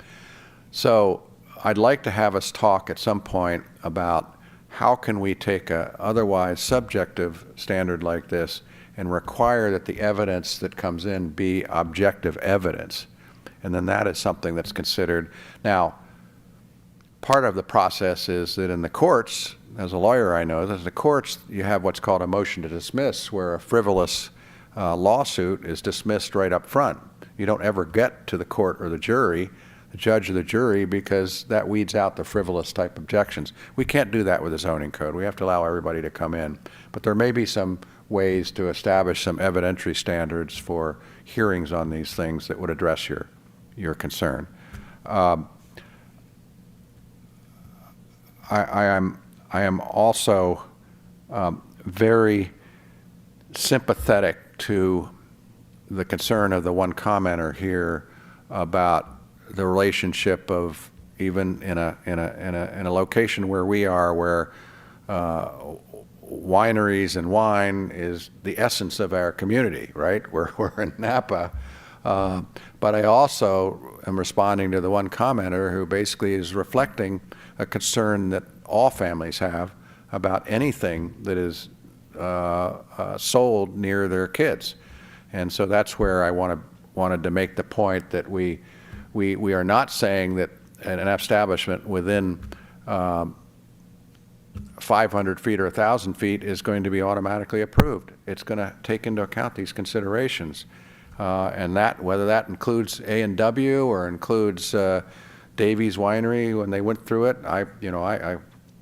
So I'd like to have us talk at some point about how can we take a otherwise subjective standard like this and require that the evidence that comes in be objective evidence. And then that is something that's considered. Now, part of the process is that in the courts, as a lawyer I know, that in the courts you have what's called a motion to dismiss, where a frivolous lawsuit is dismissed right up front. You don't ever get to the court or the jury, the judge or the jury, because that weeds out the frivolous type objections. We can't do that with the zoning code. We have to allow everybody to come in. But there may be some ways to establish some evidentiary standards for hearings on these things that would address your concern. I am also very sympathetic to the concern of the one commenter here about the relationship of, even in a location where we are, where wineries and wine is the essence of our community, right? We're in Napa. But I also am responding to the one commenter who basically is reflecting a concern that all families have about anything that is sold near their kids. And so that's where I wanted to make the point that we are not saying that an establishment within 500 feet or 1,000 feet is going to be automatically approved. It's going to take into account these considerations. And that, whether that includes A&W or includes Davies Winery, when they went through it, I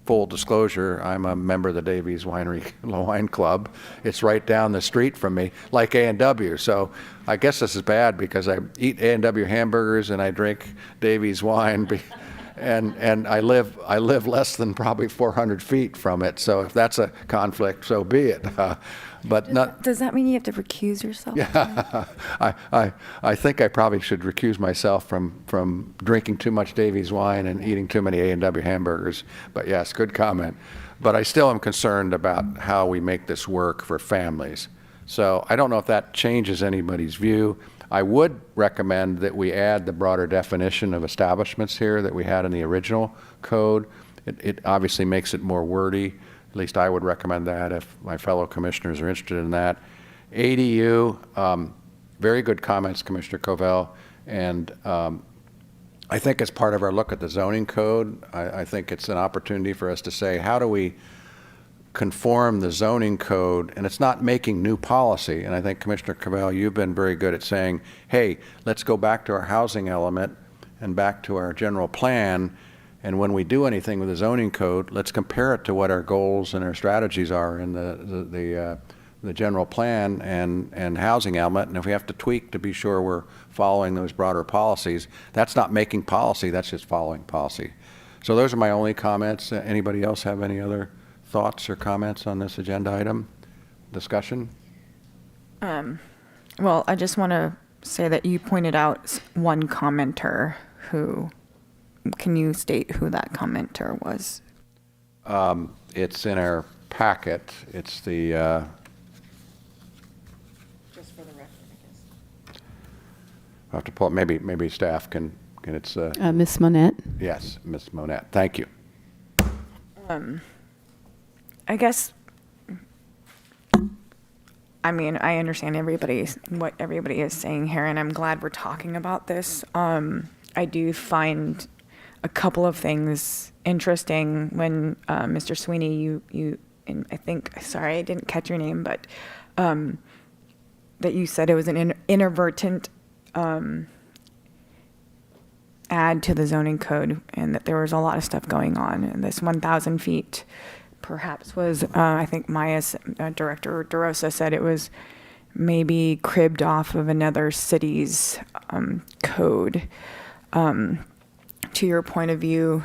full disclosure, I'm a member of the Davies Winery Wine Club. It's right down the street from me, like A&W. So I guess this is bad because I eat A&W hamburgers and I drink Davies wine. and I live less than probably 400 feet from it. So if that's a conflict, so be it. But not. Does that mean you have to recuse yourself? Yeah, I think I probably should recuse myself from drinking too much Davies wine and eating too many A&W hamburgers. But yes, good comment. But I still am concerned about how we make this work for families. So I don't know if that changes anybody's view. I would recommend that we add the broader definition of establishments here that we had in the original code. It obviously makes it more wordy. At least I would recommend that if my fellow commissioners are interested in that. ADU, very good comments, Commissioner Covell. And I think as part of our look at the zoning code, I think it's an opportunity for us to say, how do we conform the zoning code? And it's not making new policy. And I think, Commissioner Covell, you've been very good at saying, hey, let's go back to our housing element and back to our general plan. And when we do anything with the zoning code, let's compare it to what our goals and our strategies are in the general plan and housing element. And if we have to tweak to be sure we're following those broader policies, that's not making policy, that's just following policy. So those are my only comments. Anybody else have any other thoughts or comments on this agenda item? Discussion? Well, I just want to say that you pointed out one commenter who, can you state who that commenter was? It's in our packet. It's the, Just for the record, I guess. I'll have to pull it. Maybe staff can it's, Ms. Monette. yes, Ms. Monette. Thank you. I guess, I mean, I understand what everybody is saying here, and I'm glad we're talking about this. I do find a couple of things interesting when Mr. Sweeney, you, and I think, sorry, I didn't catch your name, but that you said it was an inadvertent add to the zoning code, and that there was a lot of stuff going on, and this 1,000 feet perhaps was, I think Maya's Director DeRosa said it was maybe cribbed off of another city's code. To your point of view,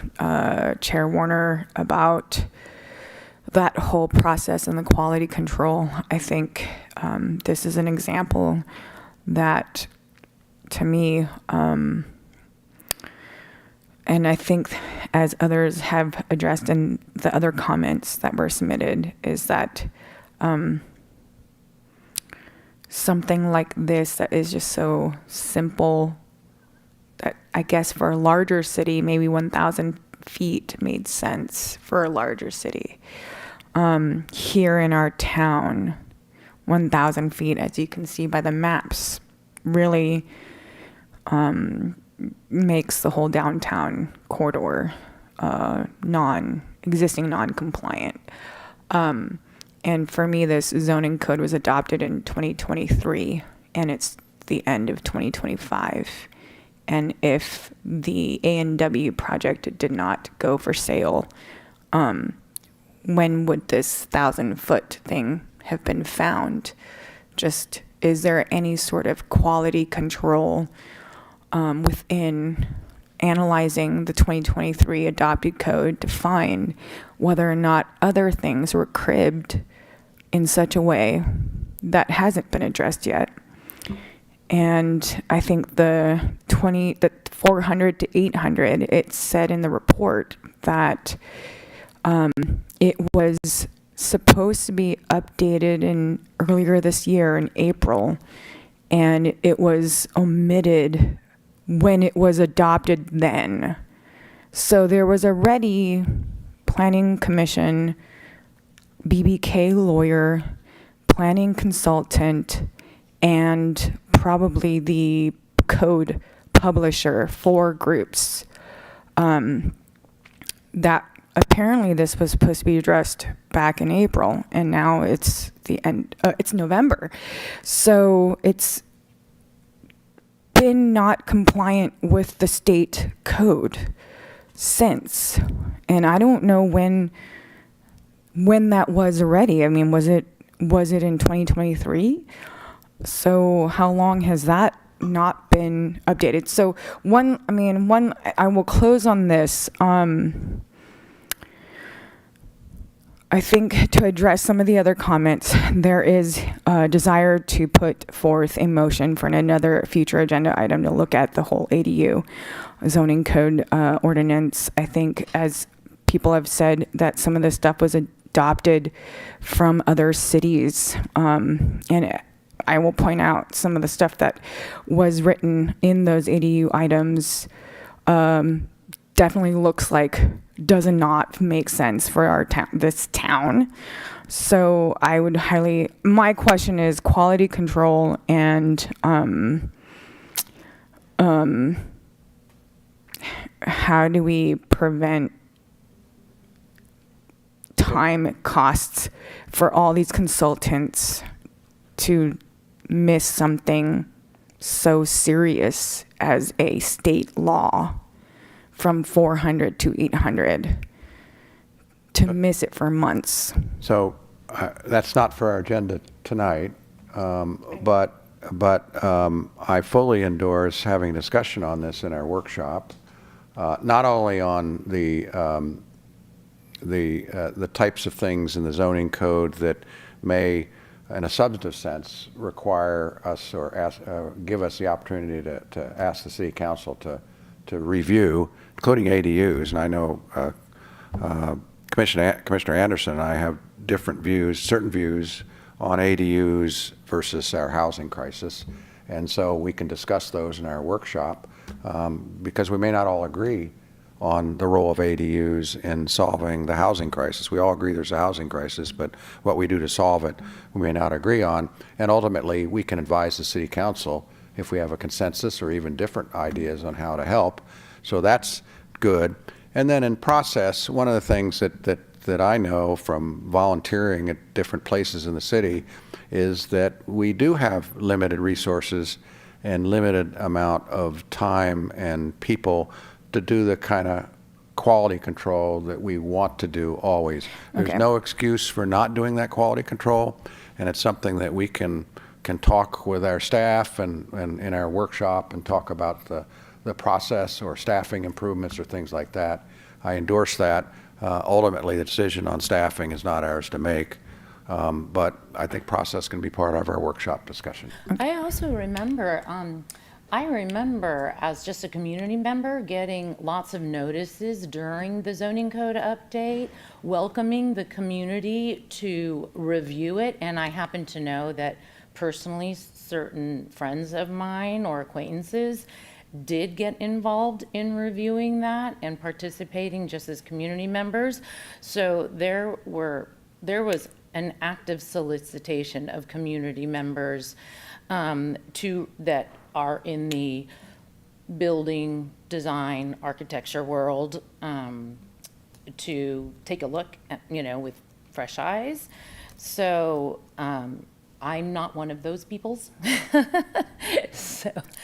Chair Warner, about that whole process and the quality control, I think this is an example that, to me, and I think as others have addressed in the other comments that were submitted, is that something like this that is just so simple that I guess for a larger city, maybe 1,000 feet made sense for a larger city. Here in our town, 1,000 feet, as you can see by the maps, really makes the whole downtown corridor existing non-compliant. And for me, this zoning code was adopted in 2023, and it's the end of 2025. And if the A&W project did not go for sale, when would this 1,000-foot thing have been found? Just, is there any sort of quality control within analyzing the 2023 adopted code to find whether or not other things were cribbed in such a way that hasn't been addressed yet? And I think the 400 to 800, it said in the report that it was supposed to be updated earlier this year in April, and it was omitted when it was adopted then. So there was already planning commission, BBK lawyer, planning consultant, and probably the code publisher for groups that apparently this was supposed to be addressed back in April, and now it's the end, it's November. So it's been not compliant with the state code since. And I don't know when that was already. I mean, was it in 2023? So how long has that not been updated. So I will close on this. I think to address some of the other comments, there is a desire to put forth a motion for another future agenda item to look at the whole ADU zoning code ordinance. I think, as people have said, that some of this stuff was adopted from other cities. And I will point out some of the stuff that was written in those ADU items definitely looks like does not make sense for our town, this town. So I would my question is quality control and how do we prevent time costs for all these consultants to miss something so serious as a state law from 400 to 800, to miss it for months. So that's not for our agenda tonight, but I fully endorse having a discussion on this in our workshop, not only on the types of things in the zoning code that may, in a substantive sense, require us or give us the opportunity to ask the city council to review, including ADUs. And I know Commissioner Anderson and I have different views, certain views on ADUs versus our housing crisis. And so we can discuss those in our workshop because we may not all agree on the role of ADUs in solving the housing crisis. We all agree there's a housing crisis, but what we do to solve it, we may not agree on. And ultimately, we can advise the city council if we have a consensus or even different ideas on how to help. So that's good. And then in process, one of the things that I know from volunteering at different places in the city is that we do have limited resources and limited amount of time and people to do the kind of quality control that we want to do always. There's Okay. no excuse for not doing that quality control, and it's something that we can talk with our staff and in our workshop and talk about the process or staffing improvements or things like that. I endorse that. Ultimately, the decision on staffing is not ours to make, but I think process can be part of our workshop discussion. I also remember, as just a community member, getting lots of notices during the zoning code update, welcoming the community to review it. And I happen to know that personally, certain friends of mine or acquaintances did get involved in reviewing that and participating just as community members. So there was an active solicitation of community members that are in the building, design, architecture world to take a look at, with fresh eyes. So I'm not one of those peoples.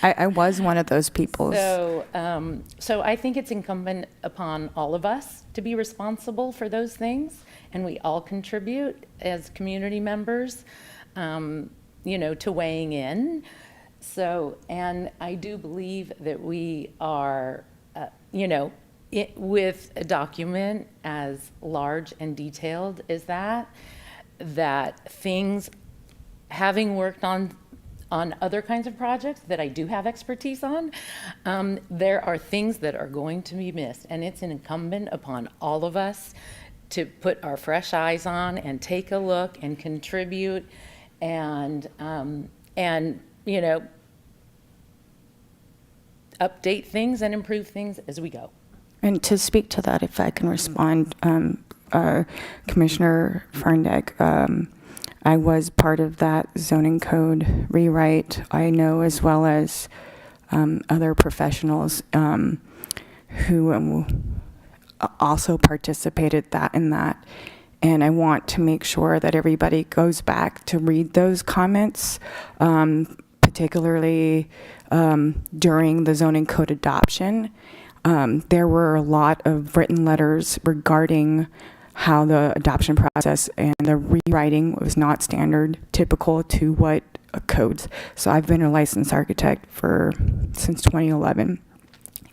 I was one of those people. So I think it's incumbent upon all of us to be responsible for those things, and we all contribute as community members, to weighing in. So, and I do believe that we are, with a document as large and detailed as that things, having worked on other kinds of projects that I do have expertise on, there are things that are going to be missed, and it's incumbent upon all of us to put our fresh eyes on and take a look and contribute and update things and improve things as we go. And to speak to that, if I can respond, Commissioner Farndek, I was part of that zoning code rewrite. I know, as well as other professionals who also participated in that. And I want to make sure that everybody goes back to read those comments, particularly during the zoning code adoption. There were a lot of written letters regarding how the adoption process and the rewriting was not standard, typical to what codes. So I've been a licensed architect since 2011.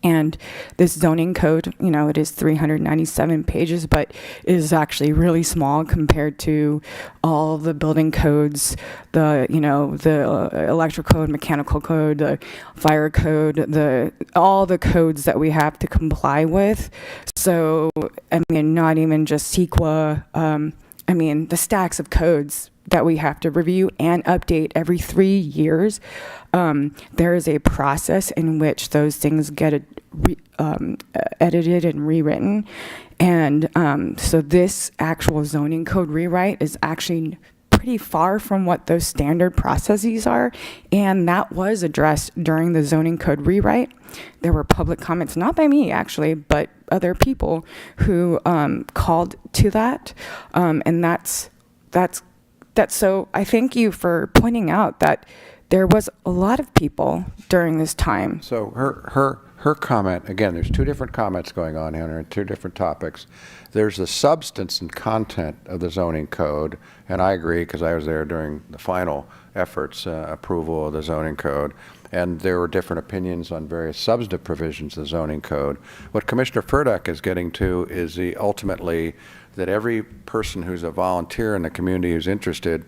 And this zoning code, it is 397 pages, but it is actually really small compared to all the building codes, the electrical code, mechanical code, the fire code, all the codes that we have to comply with. So, not even just CEQA, the stacks of codes that we have to review and update every 3 years. There is a process in which those things get edited and rewritten. And so this actual zoning code rewrite is actually pretty far from what those standard processes are. And that was addressed during the zoning code rewrite. There were public comments, not by me actually, but other people who called to that. And that's so I thank you for pointing out that there was a lot of people during this time. So her comment, again, there's two different comments going on here, and two different topics. There's the substance and content of the zoning code, and I agree because I was there during the final efforts, approval of the zoning code, and there were different opinions on various substantive provisions of the zoning code. What Commissioner Furdak is getting to is ultimately that every person who's a volunteer in the community who's interested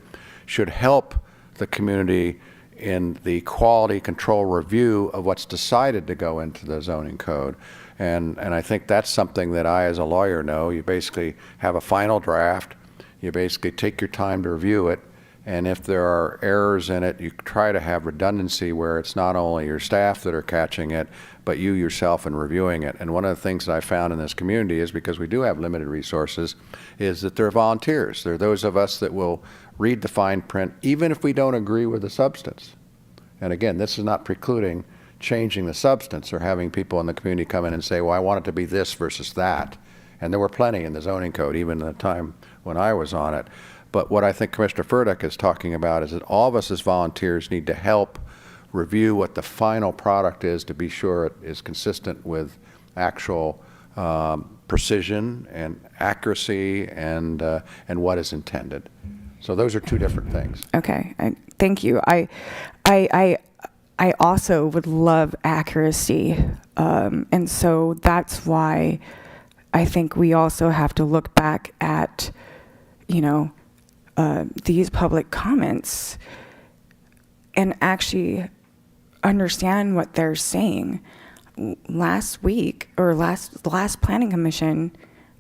should help the community in the quality control review of what's decided to go into the zoning code. And I think that's something that I, as a lawyer, know. You basically have a final draft, you basically take your time to review it, and if there are errors in it, you try to have redundancy where it's not only your staff that are catching it, but you yourself in reviewing it. And one of the things that I found in this community is, because we do have limited resources, is that there are volunteers. There are those of us that will read the fine print, even if we don't agree with the substance. And again, this is not precluding changing the substance or having people in the community come in and say, well, I want it to be this versus that. And there were plenty in the zoning code, even at the time when I was on it. But what I think Commissioner Furdak is talking about is that all of us as volunteers need to help review what the final product is to be sure it is consistent with actual precision and accuracy and what is intended. So those are two different things. Okay, thank you. I also would love accuracy, and so that's why I think we also have to look back at, these public comments and actually understand what they're saying. Last week, or last Planning Commission,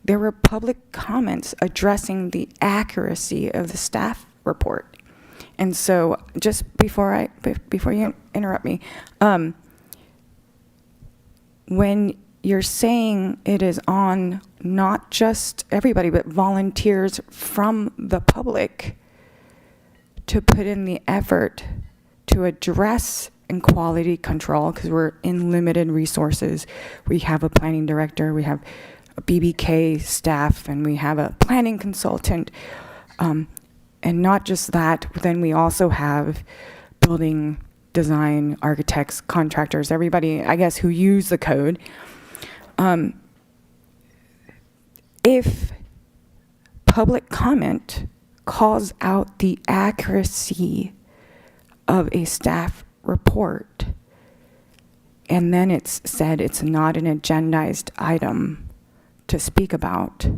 there were public comments addressing the accuracy of the staff report. And so, just before you interrupt me, when you're saying it is on not just everybody, but volunteers from the public to put in the effort to address in quality control, because we're in limited resources. We have a planning director, we have a BBK staff, and we have a planning consultant. And not just that, but then we also have building design, architects, contractors, everybody, I guess, who use the code. If public comment calls out the accuracy of a staff report, and then it's said it's not an agendized item to speak about,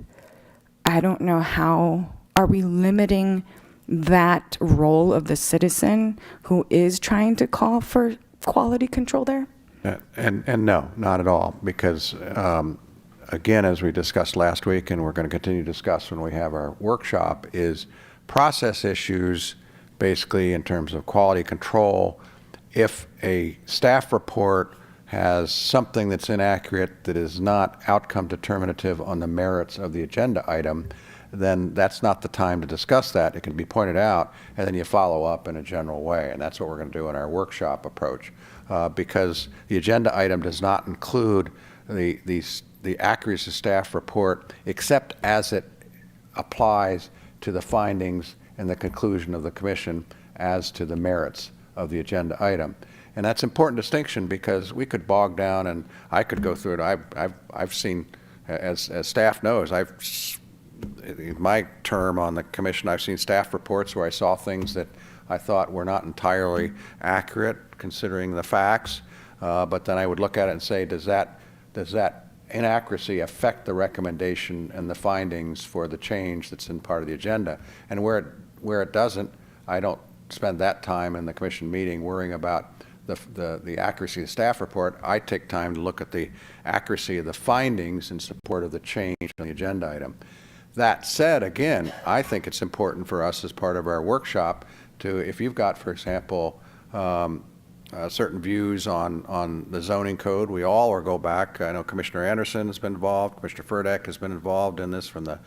I don't know how. Are we limiting that role of the citizen who is trying to call for quality control there? And no, not at all, because again, as we discussed last week, and we're going to continue to discuss when we have our workshop, is process issues, basically in terms of quality control. If a staff report has something that's inaccurate, that is not outcome determinative on the merits of the agenda item, then that's not the time to discuss that. It can be pointed out, and then you follow up in a general way, and that's what we're going to do in our workshop approach, because the agenda item does not include the accuracy of staff report, except as it applies to the findings and the conclusion of the commission as to the merits of the agenda item. And that's an important distinction, because we could bog down, and I could go through it. I've seen, as staff knows, in my term on the commission, I've seen staff reports where I saw things that I thought were not entirely accurate considering the facts. But then I would look at it and say, does that inaccuracy affect the recommendation and the findings for the change that's in part of the agenda? And where it doesn't, I don't spend that time in the commission meeting worrying about the accuracy of the staff report. I take time to look at the accuracy of the findings in support of the change on the agenda item. That said, again, I think it's important for us as part of our workshop to, if you've got, for example, certain views on the zoning code, we all or go back. I know Commissioner Anderson has been involved, Commissioner Furdak has been involved in this from the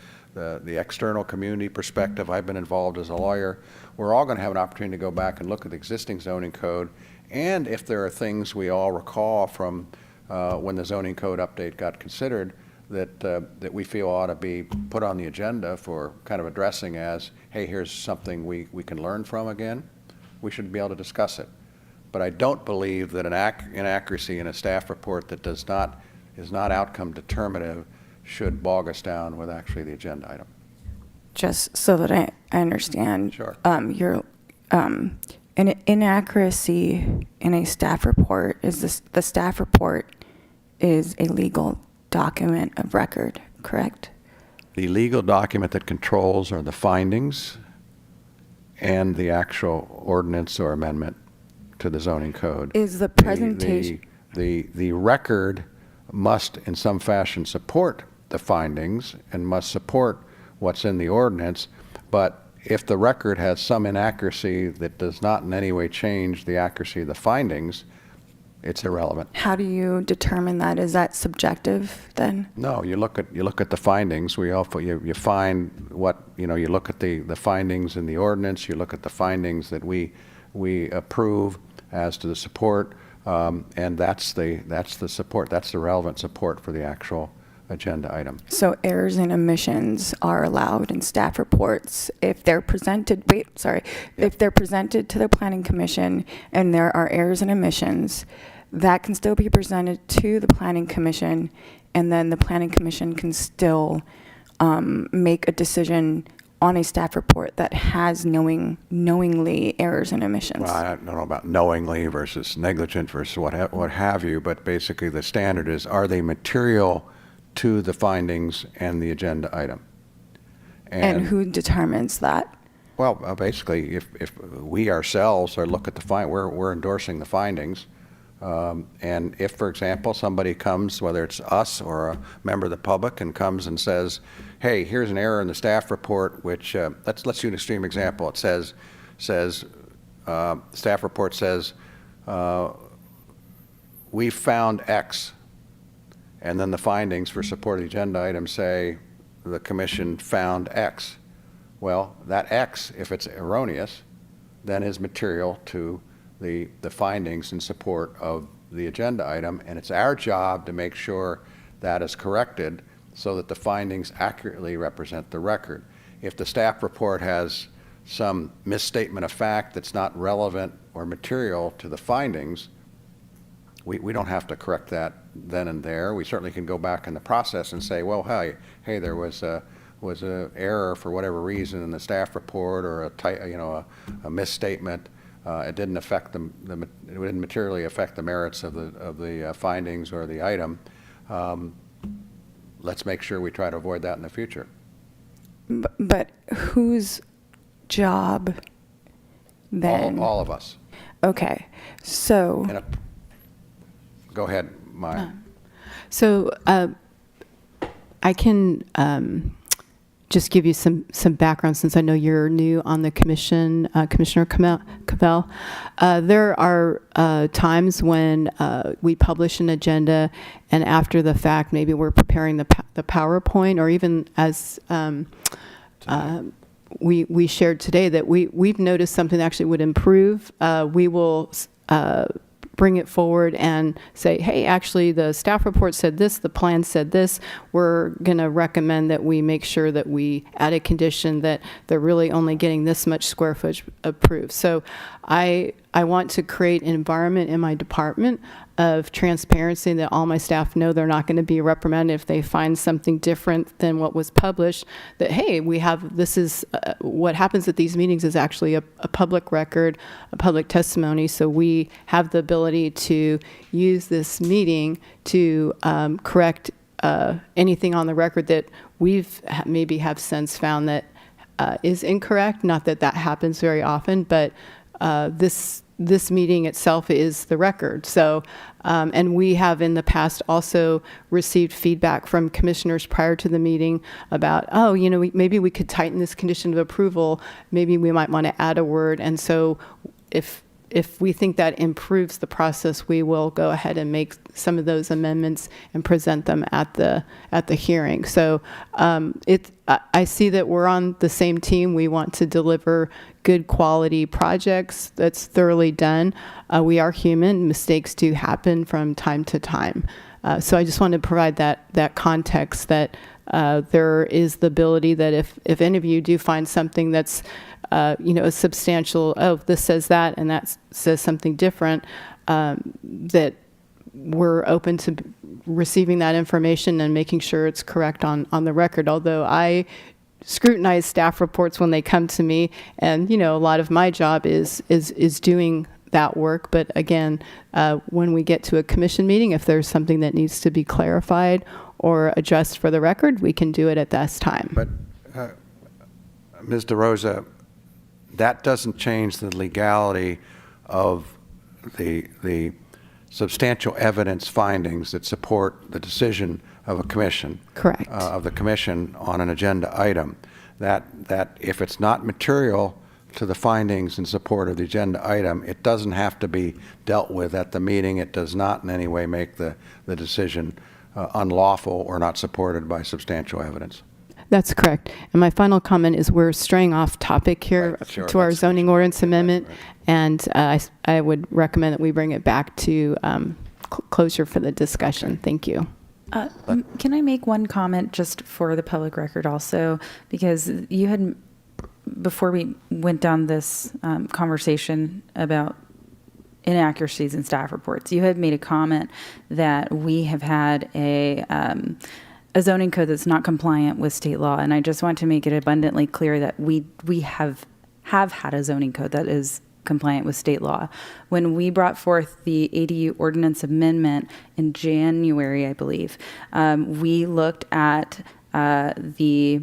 external community perspective. I've been involved as a lawyer. We're all going to have an opportunity to go back and look at the existing zoning code, and if there are things we all recall from when the zoning code update got considered that we feel ought to be put on the agenda for kind of addressing as, hey, here's something we can learn from again, we should be able to discuss it. But I don't believe that an inaccuracy in a staff report that is not outcome determinative should bog us down with actually the agenda item. Just so that I understand. Sure. An inaccuracy in a staff report is the staff report is a legal document of record, correct? The legal document that controls are the findings and the actual ordinance or amendment to the zoning code. Is the presentation... The record must in some fashion support the findings and must support what's in the ordinance, but if the record has some inaccuracy that does not in any way change the accuracy of the findings, it's irrelevant. How do you determine that? Is that subjective then? No, you look at the findings. You find what, you look at the findings in the ordinance, you look at the findings that we approve as to the support, and that's the support, that's the relevant support for the actual agenda item. So errors and omissions are allowed in staff reports if they're presented, if they're presented to the Planning Commission and there are errors and omissions, that can still be presented to the Planning Commission, and then the Planning Commission can still make a decision on a staff report that has knowingly errors and omissions. Well, I don't know about knowingly versus negligent versus what have you, but basically the standard is, are they material to the findings and the agenda item? And who determines that? Well, basically, if we ourselves are look at the we're endorsing the findings, and if, for example, somebody comes, whether it's us or a member of the public, and comes and says, hey, here's an error in the staff report, which let's do an extreme example. It says staff report says we found X, and then the findings for support of the agenda item say the commission found X. Well, that X, if it's erroneous, then is material to the findings in support of the agenda item, and it's our job to make sure that is corrected so that the findings accurately represent the record. If the staff report has some misstatement of fact that's not relevant or material to the findings, we don't have to correct that then and there. We certainly can go back in the process and say, well, hey, there was a error for whatever reason in the staff report, or a misstatement. It didn't affect it didn't materially affect the merits of the findings or the item. Let's make sure we try to avoid that in the future. But whose job then? All of us. Okay, so. Go ahead, Maya. So I can just give you some background, since I know you're new on the commission, Commissioner Cavell. There are times when we publish an agenda, and after the fact, maybe we're preparing the PowerPoint, or even as we shared today, that we've noticed something that actually would improve. We will bring it forward and say, hey, actually the staff report said this, the plan said this. We're going to recommend that we make sure that we add a condition that they're really only getting this much square footage approved. So I I want to create an environment in my department of transparency that all my staff know they're not going to be reprimanded if they find something different than what was published. That, hey, we have, this is what happens at these meetings is actually a public record, a public testimony. So we have the ability to use this meeting to correct anything on the record that we've maybe have since found that is incorrect. Not that that happens very often, but this meeting itself is the record. So, and we have in the past also received feedback from commissioners prior to the meeting about, oh, you know, maybe we could tighten this condition of approval. Maybe we might want to add a word. And so if we think that improves the process, we will go ahead and make some of those amendments and present them at the hearing. So I see that we're on the same team. We want to deliver good quality projects that's thoroughly done. We are human. Mistakes do happen from time to time. So I just want to provide that context that there is the ability that if any of you do find something that's a substantial, oh, this says that and that says something different, that we're open to receiving that information and making sure it's correct on the record. Although I scrutinize staff reports when they come to me, and a lot of my job is doing that work. But again, when we get to a commission meeting, if there's something that needs to be clarified or addressed for the record, we can do it at this time. But Ms. DeRosa, that doesn't change the legality of the substantial evidence findings that support the decision of a commission. Correct. Of the commission on an agenda item. That if it's not material to the findings in support of the agenda item, it doesn't have to be dealt with at the meeting. It does not in any way make the decision unlawful or not supported by substantial evidence. That's correct. And my final comment is we're straying off topic here Right, sure, to our that's- zoning ordinance amendment, right. and I would recommend that we bring it back to closure for the discussion. Thank you. Can I make one comment just for the public record also? Because you had, before we went down this conversation about inaccuracies in staff reports, you had made a comment that we have had a zoning code that's not compliant with state law. And I just want to make it abundantly clear that we have had a zoning code that is compliant with state law. When we brought forth the ADU ordinance amendment in January, I believe, we looked at the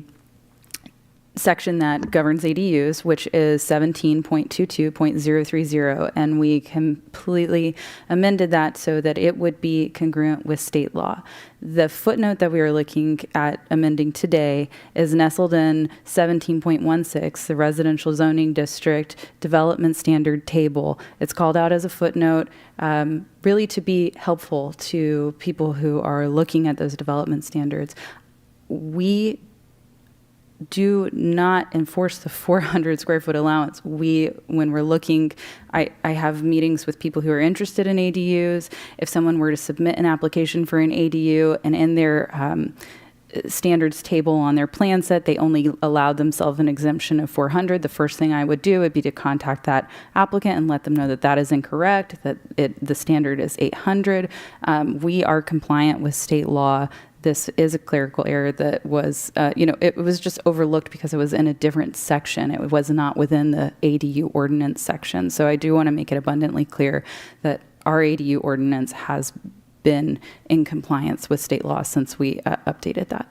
section that governs ADUs, which is 17.22.030, and we completely amended that so that it would be congruent with state law. The footnote that we are looking at amending today is nestled in 17.16, the residential zoning district development standard table. It's called out as a footnote, really to be helpful to people who are looking at those development standards. We do not enforce the 400 square foot allowance. When we're looking, I have meetings with people who are interested in ADUs. If someone were to submit an application for an ADU and in their standards table on their plan set, they only allowed themselves an exemption of 400, the first thing I would do would be to contact that applicant and let them know that that is incorrect, that the standard is 800. We are compliant with state law. This is a clerical error that was, it was just overlooked because it was in a different section. It was not within the ADU ordinance section. So I do want to make it abundantly clear that our ADU ordinance has been in compliance with state law since we updated that.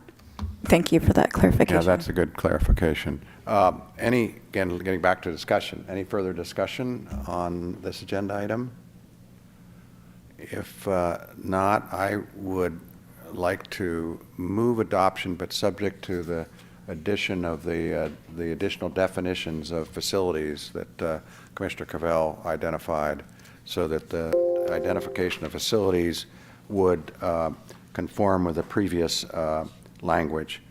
Thank you for that clarification. Yeah, that's a good clarification. Again, getting back to discussion, any further discussion on this agenda item? If not, I would like to move adoption, but subject to the addition of the additional definitions of facilities that Commissioner Cavell identified, so that the identification of facilities would conform with the previous language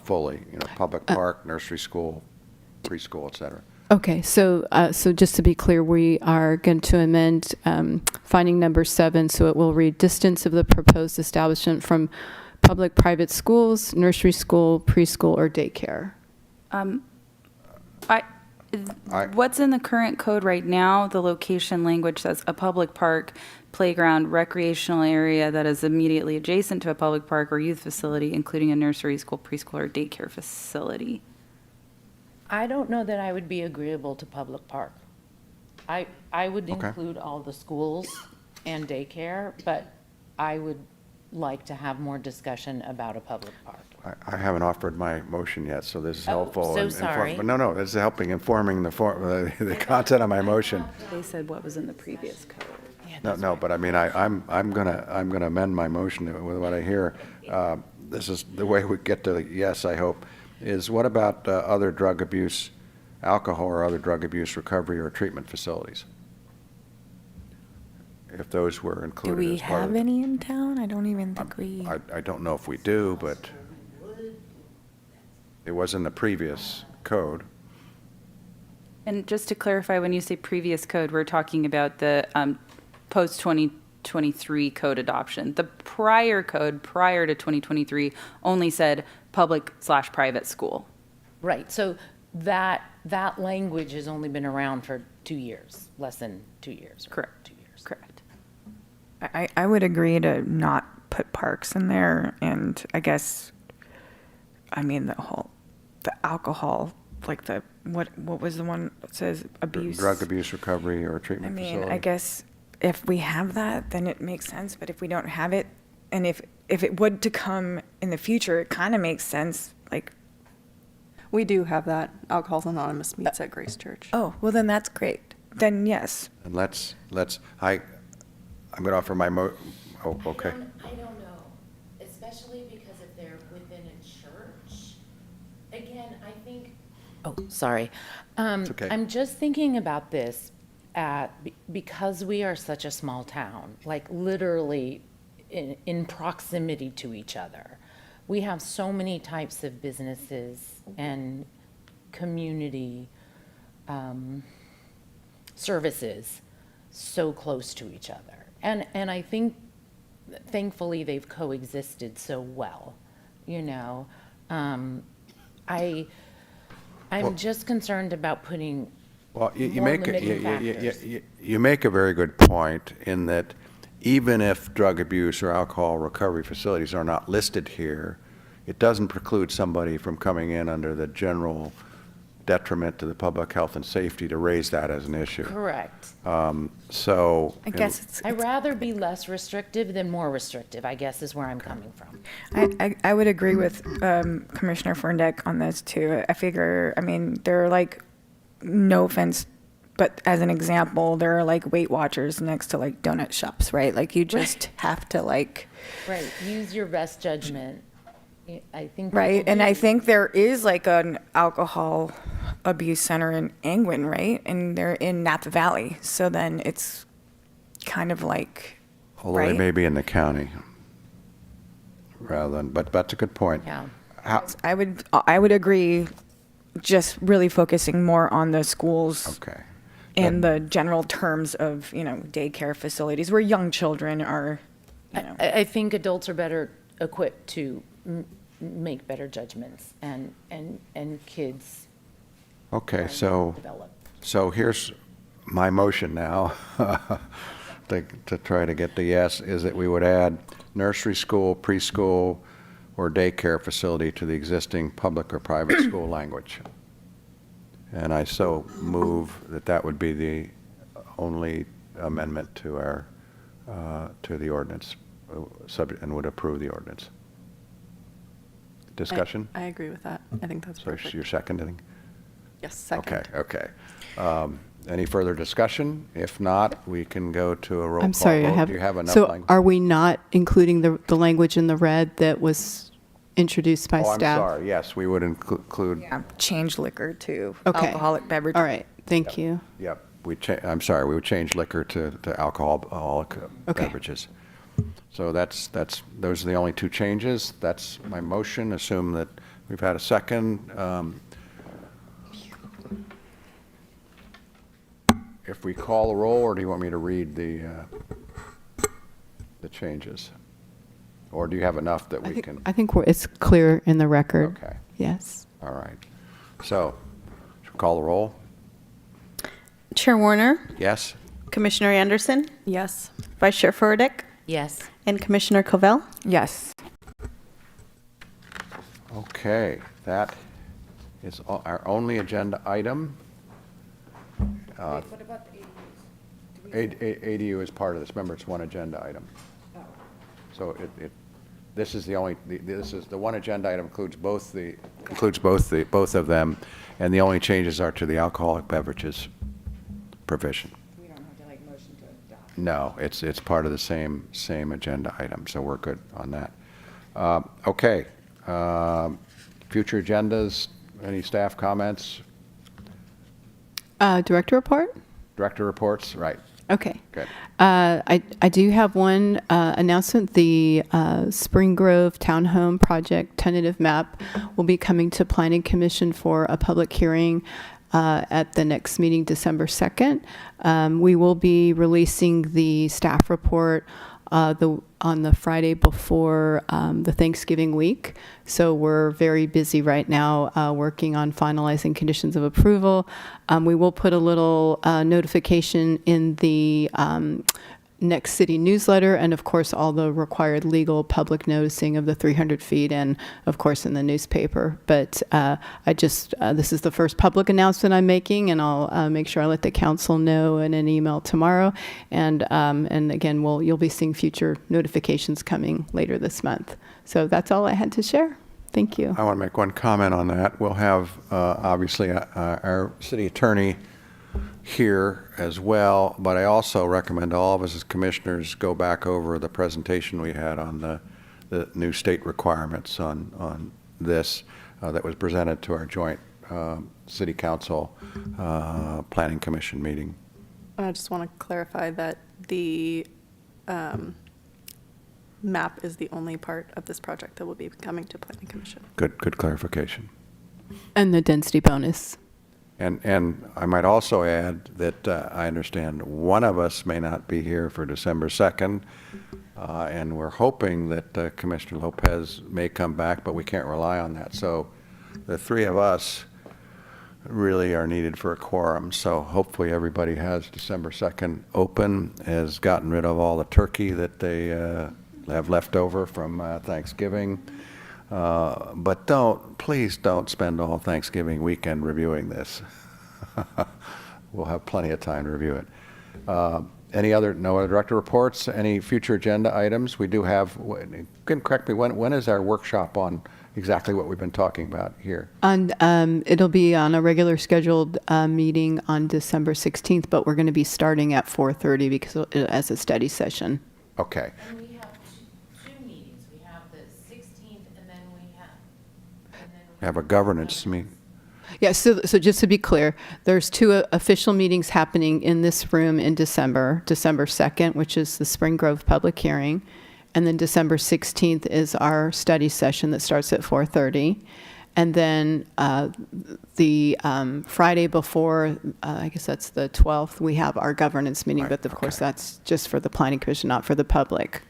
fully. Public park, nursery school, preschool, et cetera. Okay, so just to be clear, we are going to amend finding number 7, so it will read distance of the proposed establishment from public private schools, nursery school, preschool, or daycare. What's in the current code right now, the location language says a public park, playground, recreational area that is immediately adjacent to a public park or youth facility, including a nursery, school, preschool, or daycare facility. I don't know that I would be agreeable to public park. I would Okay. include all the schools and daycare, but I would like to have more discussion about a public park. I haven't offered my motion yet, so this is Oh, helpful. so in- sorry. But no, this is helping informing the content of my motion. They said what was in the previous code. No, but I mean, I'm gonna amend my motion with what I hear. This is the way we get to the yes, I hope, is what about other drug abuse, alcohol or other drug abuse recovery or treatment facilities? If those were Do included we as part have of. any in town? I don't even think we. I don't know if we do, but it was in the previous code. And just to clarify, when you say previous code, we're talking about the post-2023 code adoption. The prior code, prior to 2023, only said public/private school. Right, so that language has only been around for 2 years, less than 2 years. or Correct. 2 years. Correct. I would agree to not put parks in there, and I guess, I mean, the alcohol, like what was the one that says abuse? Drug abuse recovery or I treatment mean, facility. I guess if we have that, then it makes sense, but if we don't have it, and if it would to come in the future, it kind of makes sense, like, We do have that. Alcohol's Anonymous meets at Grace Church. oh, well, then that's great. Then yes. And I'm going to offer my okay. I don't know, especially because if they're within a church, again, I think. Oh, sorry. It's okay. I'm just thinking about this because we are such a small town, like literally in proximity to each other. We have so many types of businesses and community services so close to each other. And I think, thankfully, they've coexisted so well, you know. I'm just concerned about putting Well, you more make limiting factors. you make a very good point in that even if drug abuse or alcohol recovery facilities are not listed here, it doesn't preclude somebody from coming in under the general detriment to the public health and safety to raise that as an issue. Correct. So. I guess it's. I'd rather be less restrictive than more restrictive, I guess is where I'm coming from. I would agree with Commissioner Ferndek on this too. I figure, I mean, there are like, no offense, but as an example, there are like Weight Watchers next to like donut shops, right? Like you just have to like, Right, use your best judgment. I think. right? people And I do. think there is like an alcohol abuse center in Angwin, right? And they're in Napa Valley. So then it's kind of like, Although they right? may be in the county rather than, but that's a good point. Yeah. I would agree, just really focusing more on the schools. Okay. And the general terms of, you know, daycare facilities where young children are, you know. I think adults are better equipped to make better judgments and kids Okay, so. develop. So here's my motion now, to try to get the yes, is that we would add nursery school, preschool, or daycare facility to the existing public or private school language. And I so move that would be the only amendment to our, to the ordinance, and would approve the ordinance. Discussion? I agree with that. I think that's So perfect. you're seconding? Yes, second. Okay. Any further discussion? If not, we can go to a roll call I'm sorry, I vote. have. Do you have enough So language? are we not including the language in the red that was introduced by Oh, I'm staff? sorry. Yes, we would include, Yeah, change liquor to Okay. alcoholic beverage. All right, thank you. yep, I'm sorry, we would change liquor to alcoholic Okay. beverages. So those are the only two changes. That's my motion. Assume that we've had a second. If we call a roll, or do you want me to read the changes? Or do you have enough that we can? I think it's clear in the record. Okay, Yes. all right. So, should we call the roll? Chair Warner, Yes? Commissioner Anderson, Yes. Vice Chair Furtick, Yes. and Commissioner Covell. Yes. Okay, that is our only agenda item. What about the ADUs? ADU is part of this. Remember, it's one agenda item. So this is the only, this is the one agenda item includes both of them, and the only changes are to the alcoholic beverages provision. We don't have to like motion to adopt. No, it's part of the same agenda item, so we're good on that. Okay, future agendas, any staff comments? Director report? Director reports, right, Okay. good. I do have one announcement. The Spring Grove Townhome Project tentative map will be coming to Planning Commission for a public hearing at the next meeting, December 2nd. We will be releasing the staff report on the Friday before the Thanksgiving week. So we're very busy right now working on finalizing conditions of approval. We will put a little notification in the next city newsletter, and of course all the required legal public noticing of the 300 feet, and of course in the newspaper. But this is the first public announcement I'm making, and I'll make sure I let the council know in an email tomorrow. And again, you'll be seeing future notifications coming later this month. So that's all I had to share. Thank you. I want to make one comment on that. We'll have, obviously, our city attorney here as well, but I also recommend all of us as commissioners go back over the presentation we had on the new state requirements on this that was presented to our joint city council planning commission meeting. I just want to clarify that the map is the only part of this project that will be coming to Planning Commission. Good clarification. And the density bonus. And I might also add that I understand one of us may not be here for December 2nd, and we're hoping that Commissioner Lopez may come back, but we can't rely on that. So the three of us really are needed for a quorum. So hopefully everybody has December 2nd open, has gotten rid of all the turkey that they have left over from Thanksgiving. But please don't spend all Thanksgiving weekend reviewing this. We'll have plenty of time to review it. No other director reports? Any future agenda items? We do have, can correct me, when is our workshop on exactly what we've been talking about here? It'll be on a regular scheduled meeting on December 16th, but we're going to be starting at 4:30 because as a study session. Okay. And we have two meetings. We have the 16th, and then we Have a governance meeting. Yeah, so just to be clear, there's two official meetings happening in this room in December 2nd, which is the Spring Grove public hearing, and then December 16th is our study session that starts at 4:30. And then the Friday before, I guess that's the 12th, we have our governance meeting, Right, but of course okay. that's just for the Planning Commission, not for the public.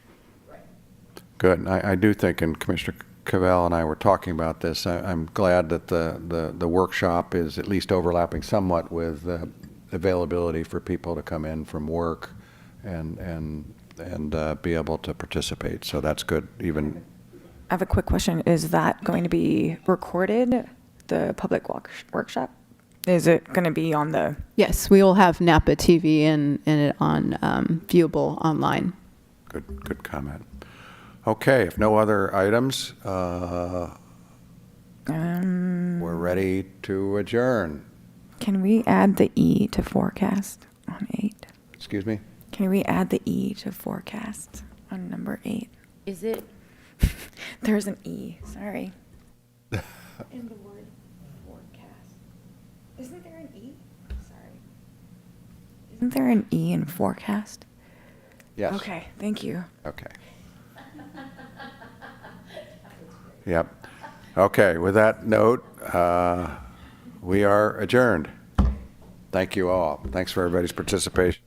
Good. I do think, and Commissioner Cavell and I were talking about this, I'm glad that the workshop is at least overlapping somewhat with availability for people to come in from work and be able to participate. So that's good. Even I have a quick question. Is that going to be recorded, the public workshop? Is it going to be on the... Yes, we will have Napa TV and it on viewable online. good comment. Okay, if no other items, we're ready to adjourn. Can we add the E to forecast on 8? Excuse me? Can we add the E to forecast on number 8? Is it? There's an E, sorry. In the word forecast. Isn't there an E? Sorry. Isn't there an E in forecast? Yes. Okay, thank you. Okay. Yep. Okay, with that note, we are adjourned. Thank you all. Thanks for everybody's participation.